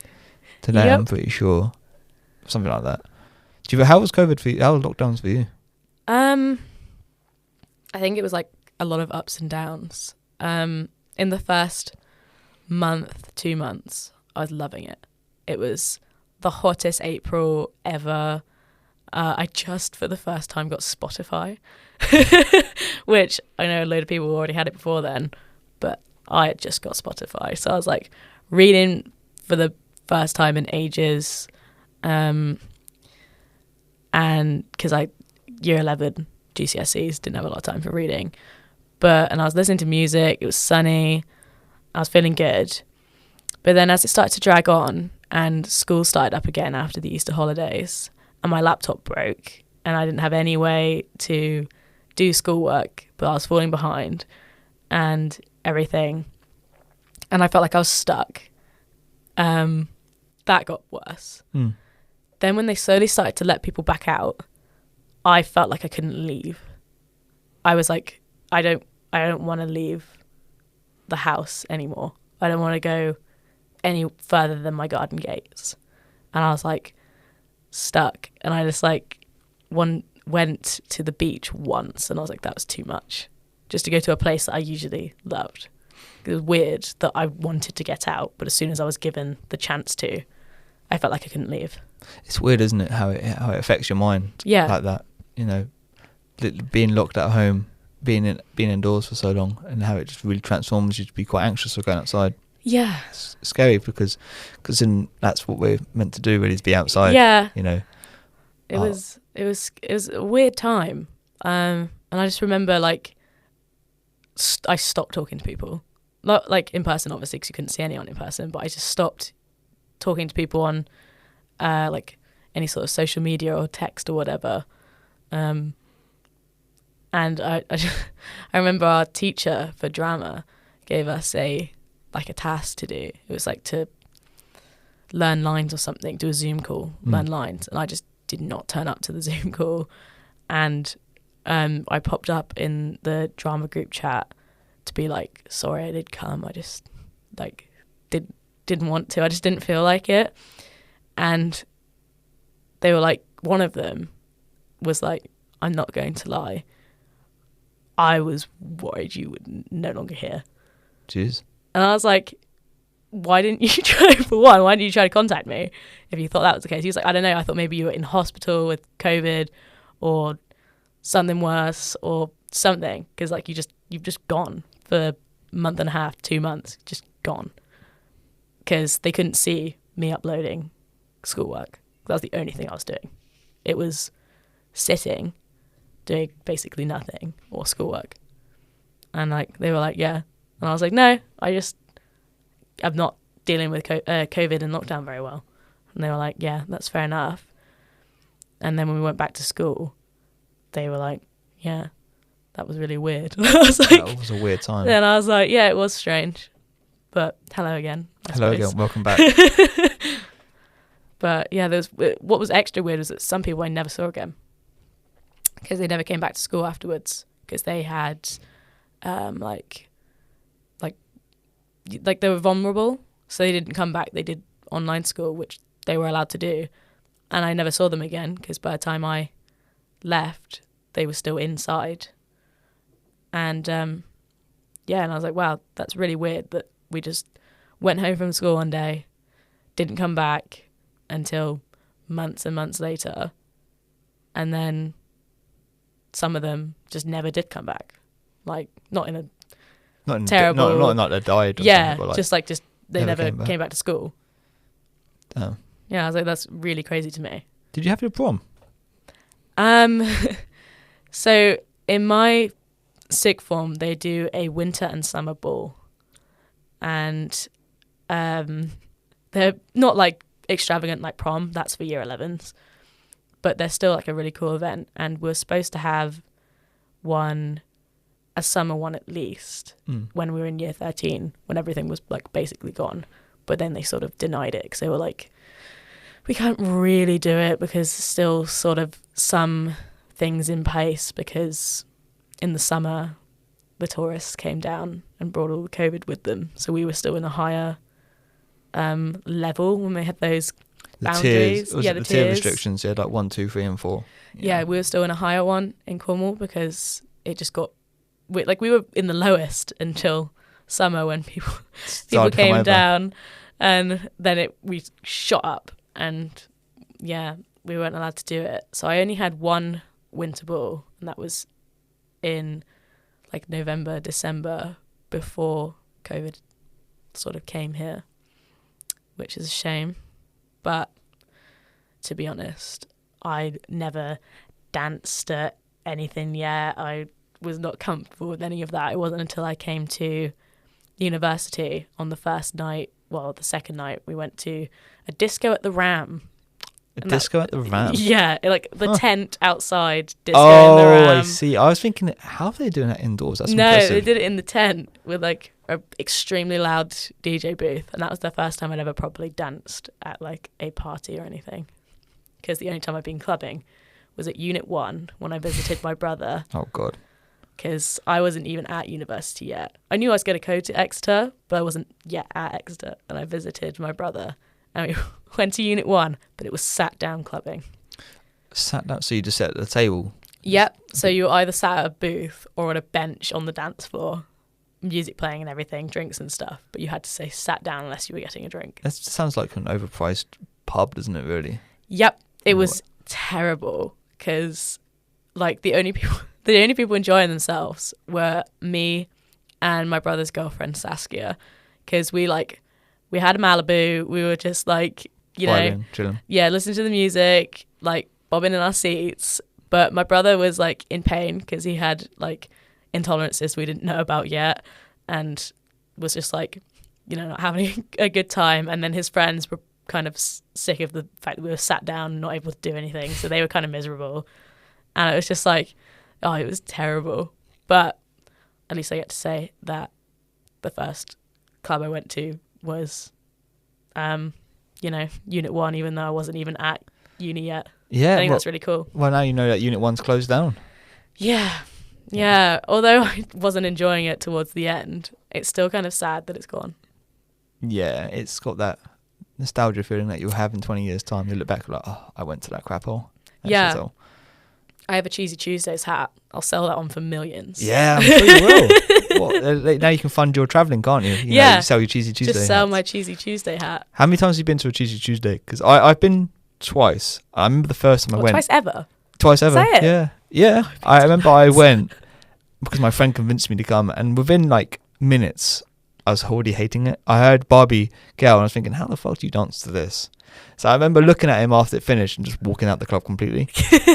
today, I'm pretty sure. Something like that. How was COVID for you? How were lockdowns for you? I think it was like a lot of ups and downs. In the first month, 2 months, I was loving it. It was the hottest April ever. I just for the first time got Spotify, which I know a load of people already had it before then, but I had just got Spotify. So I was like reading for the first time in ages. And because year 11 GCSEs didn't have a lot of time for reading, and I was listening to music. It was sunny. I was feeling good. But then as it started to drag on and school started up again after the Easter holidays, and my laptop broke and I didn't have any way to do schoolwork, but I was falling behind, and everything. And I felt like I was stuck. That got worse. Then when they slowly started to let people back out, I felt like I couldn't leave. I was like, I don't want to leave the house anymore. I don't want to go any further than my garden gates. And I was like stuck. And I just like went to the beach once, and I was like, that was too much. Just to go to a place that I usually loved. It was weird that I wanted to get out, but as soon as I was given the chance to, I felt like I couldn't leave. It's weird, isn't it, how it affects your mind like that, you know, being locked at home, being indoors for so long, and how it just really transforms you to be quite anxious for going outside. Yeah. It's scary because then that's what we're meant to do, really, is be outside. Yeah. You know. It was a weird time. And I just remember like I stopped talking to people. Not like in person, obviously, because you couldn't see anyone in person, but I just stopped talking to people on like any sort of social media or text or whatever. And I remember our teacher for drama gave us a task to do. It was like to learn lines or something, do a Zoom call, learn lines. And I just did not turn up to the Zoom call. And I popped up in the drama group chat to be like, sorry, I did come. I just like didn't want to. I just didn't feel like it. And they were like, one of them was like, I'm not going to lie, I was worried you would no longer hear. Jeez. And I was like, why didn't you try to contact me if you thought that was the case? He was like, I don't know, I thought maybe you were in hospital with COVID or something worse or something, because like you've just gone for a month and a half, 2 months, just gone, because they couldn't see me uploading schoolwork. That was the only thing I was doing. It was sitting, doing basically nothing, or schoolwork. And like they were like, yeah. And I was like, no, I'm not dealing with COVID and lockdown very well. And they were like, yeah, that's fair enough. And then when we went back to school, they were like, yeah, that was really weird. I was like, that was a weird time. And I was like, yeah, it was strange. But hello again. Hello again, welcome back. But yeah, what was extra weird was that some people I never saw again, because they never came back to school afterwards, because they had like they were vulnerable, so they didn't come back. They did online school, which they were allowed to do, and I never saw them again, because by the time I left, they were still inside. And and I was like, wow, that's really weird that we just went home from school one day, didn't come back until months and months later, and then some of them just never did come back. Like not terrible, not they died. Or yeah, something, but like just they never came back to school. Damn. Yeah, I was like, that's really crazy to me. Did you have your prom? So in my sixth form, they do a winter and summer ball, and they're not like extravagant like prom. That's for year 11s, but they're still like a really cool event. And we're supposed to have a summer one at least, when we were in year 13, when everything was like basically gone. But then they sort of denied it, because they were like, we can't really do it because still sort of some things in place, because in the summer the tourists came down and brought all the COVID with them, so we were still in a higher level when they had those boundaries. The tier restrictions, yeah, like 1, 2, 3 and 4. Yeah, we were still in a higher one in Cornwall, because it just got we were in the lowest until summer, when people came down, and then we shot up, and yeah, we weren't allowed to do it. So I only had one winter ball, and that was in like November, December, before COVID sort of came here, which is a shame. But to be honest, I never danced at anything yet. I was not comfortable with any of that. It wasn't until I came to university on the first night, well, the second night, we went to a disco at the Ram, A And disco at the Ram. Yeah, like the Huh. tent outside, disco in the Oh, Ram. I see. I was thinking, how are they doing that indoors? That's No, impressive. they did it in the tent with like a extremely loud DJ booth, and that was the first time I'd ever properly danced at like a party or anything. Because the only time I've been clubbing was at Unit 1 when I visited my brother. Oh, God. Because I wasn't even at university yet. I knew I was going to go to Exeter, but I wasn't yet at Exeter. And I visited my brother, and we went to Unit 1, but it was sat down clubbing. Sat down, so you just sat at the table. Yep. So you were either sat at a booth or on a bench on the dance floor, music playing and everything, drinks and stuff. But you had to say sat down unless you were getting a drink. That sounds like an overpriced pub, doesn't it, really? Yep. It was terrible because like the only people enjoying themselves were me and my brother's girlfriend Saskia, because we had a Malibu. We were just like, you know, Vibing, chilling. yeah, listening to the music, like bobbing in our seats. But my brother was like in pain because he had like intolerances we didn't know about yet, and was just like, you know, not having a good time. And then his friends were kind of sick of the fact that we were sat down and not able to do anything, so they were kind of miserable. And it was just like, oh, it was terrible. But at least I get to say that the first club I went to was, you know, Unit 1, even though I wasn't even at uni yet. Yeah. I think that's really cool. Well, now you know that Unit 1's closed down. Yeah. Although I wasn't enjoying it towards the end, it's still kind of sad that it's gone. Yeah, it's got that nostalgia feeling that you'll have in 20 years' time. You look back like, oh, I went to that crap hole. Yeah. shithole. I have a Cheesy Tuesdays hat. I'll sell that one for millions. Yeah, I'm sure you will. Now you can fund your travelling, can't you? You know, you sell your Cheesy Tuesday Just sell hats. my Cheesy Tuesday hat. How many times have you been to a Cheesy Tuesday? Because I've been twice. I remember the first time I went. Twice ever? Twice ever. Is that it? Yeah. Yeah. I remember I went because my friend convinced me to come, and within like minutes, I was already hating it. I heard Barbie Girl, and I was thinking, how the fuck do you dance to this? So I remember looking at him after it finished and just walking out the club completely.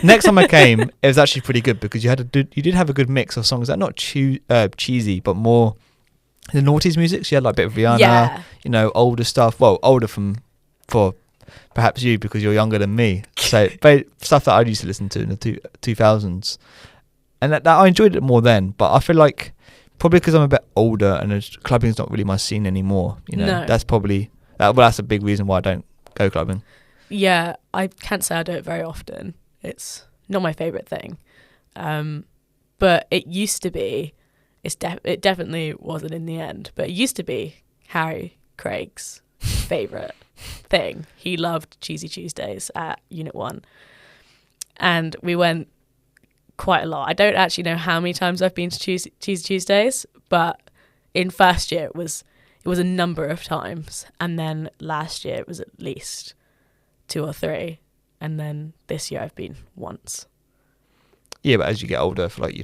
Next time I came, it was actually pretty good because you did have a good mix of songs that not cheesy, but more the noughties music. So you had like a bit of Rihanna, you know, older stuff. Well, older for perhaps you because you're younger than me. So but stuff that I used to listen to in the 2000s, and that I enjoyed it more then. But I feel like probably because I'm a bit older and clubbing's not really my scene anymore. You know, No. that's probably that's a big reason why I don't go clubbing. Yeah, I can't say I do it very often. It's not my favourite thing. But it used to be, it definitely wasn't in the end, but it used to be Harry Craig's favourite thing. He loved Cheesy Tuesdays at Unit 1. And we went quite a lot. I don't actually know how many times I've been to Cheesy Tuesdays, but in first year it was a number of times, and then last year it was at least 2 or 3, and then this year I've been once. Yeah, but as you get older, I feel like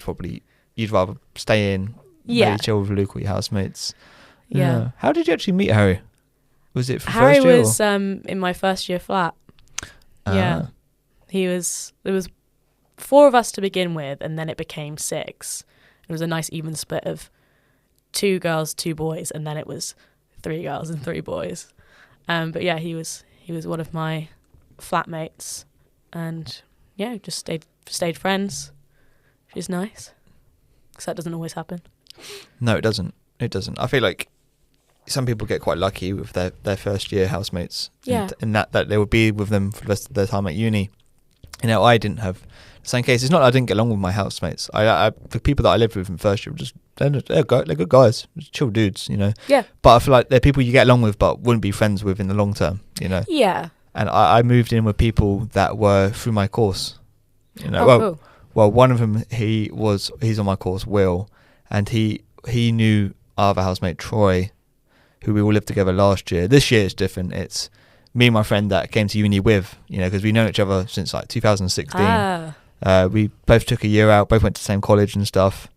you'd rather stay in, maybe chill with Luke or your housemates. Yeah. How did you actually meet Harry? Was it for Harry first year? was in my first year flat. Yeah, there was 4 of us to begin with, and then it became 6. It was a nice even split of 2 girls, 2 boys, and then it was 3 girls and 3 boys. But yeah, he was one of my flatmates, and yeah, just stayed friends, which is nice, because that doesn't always happen. No, it doesn't. I feel like some people get quite lucky with their first year housemates. Yeah. And that they would be with them for the rest of their time at uni. You know, I didn't have the same case. It's not that I didn't get along with my housemates. The people that I lived with in first year were just they're good guys, just chill dudes, you know. Yeah. But I feel like they're people you get along with but wouldn't be friends with in the long term, you know. Yeah. And I moved in with people that were through my course. You know, Cool. well, one of them he's on my course, Will, and he knew our other housemate Troy, who we all lived together last year. This year it's different. It's me and my friend that came to uni with, you know, because we've known each other since like 2016. We both took a year out, both went to the same college and stuff,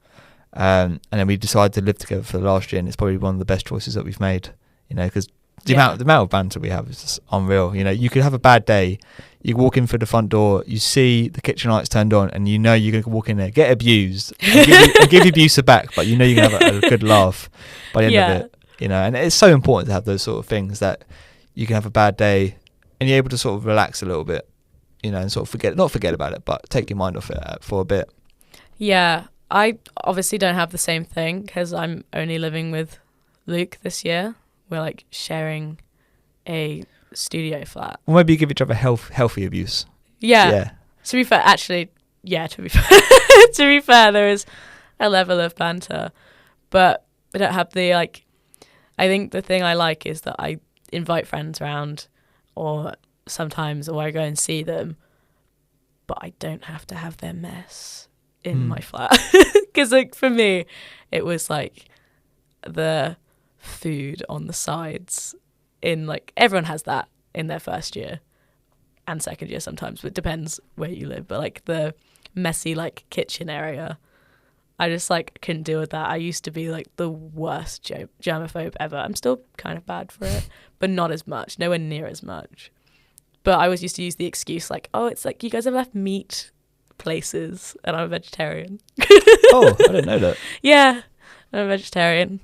and then we decided to live together for the last year, and it's probably one of the best choices that we've made, you know, because the amount of banter we have is just unreal. You know, you could have a bad day, you walk in through the front door, you see the kitchen lights turned on, and you know you're going to walk in there, get abused, and give the abuser back, but you know you're going to have a good laugh by the end of it, you know. And it's so important to have those sort of things that you can have a bad day and you're able to sort of relax a little bit, you know, and sort of not forget about it, but take your mind off it for a bit. Yeah, I obviously don't have the same thing because I'm only living with Luke this year. We're like sharing a studio flat. Or maybe you give each other healthy abuse. Yeah. To be fair, actually, to be fair, to be fair, there is a level of banter, but I don't have the like. I think the thing I like is that I invite friends around, or I go and see them, but I don't have to have their mess in my flat. Because like for me, it was like the food on the sides. In like everyone has that in their first year and second year sometimes, but it depends where you live. But like the messy like kitchen area, I just like couldn't deal with that. I used to be like the worst germaphobe ever. I'm still kind of bad for it, but not as much, nowhere near as much. But I always used to use the excuse like, oh, it's like you guys have left meat places and I'm a vegetarian. Oh, I didn't know that. Yeah, I'm a vegetarian.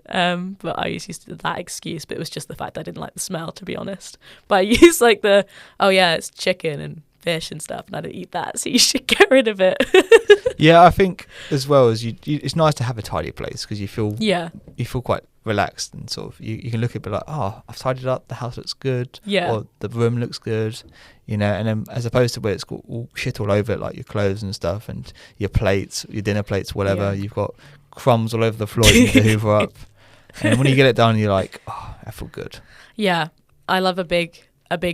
But I used to that excuse, but it was just the fact that I didn't like the smell, to be honest. But I used like it's chicken and fish and stuff, and I don't eat that, so you should get rid of it. Yeah, I think as well as you it's nice to have a tidy place because you feel quite relaxed and sort of you can look at it like, oh, I've tidied up, the house looks good, or the room looks good, you know, and then as opposed to where it's got all shit all over it, like your clothes and stuff and your plates, your dinner plates, whatever, you've got crumbs all over the floor you need to hoover up. And when you get it done, you're like, oh, I feel good. Yeah, I love a big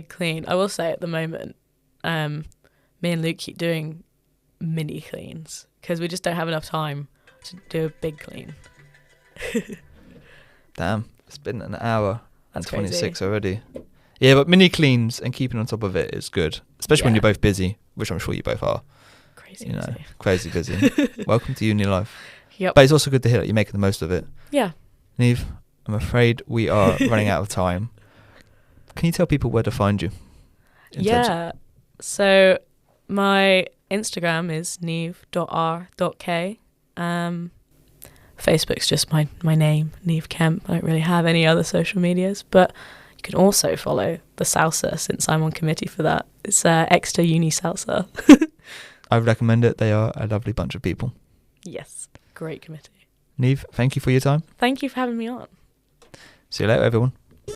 clean. I will say at the moment, me and Luke keep doing mini cleans because we just don't have enough time to do a big clean. Damn, it's been an hour and That's 26 crazy. already. Yeah, but mini cleans and keeping on top of it is good, especially when you're both busy, which I'm sure you both are. Crazy busy. Welcome to uni life. Yep. But it's also good to hear that you're making the most of it. Yeah. Niamh, I'm afraid we are running out of time. Can you tell people where to find you? So my Instagram is niamh.r.k. Facebook's just my name, Niamh Kemp. I don't really have any other social medias, but you can also follow the Salsa since I'm on committee for that. It's Exeter Uni Salsa. I would recommend it. They are a lovely bunch of people. Yes, great committee. Niamh, thank you for your time. Thank you for having me on. See you later, everyone.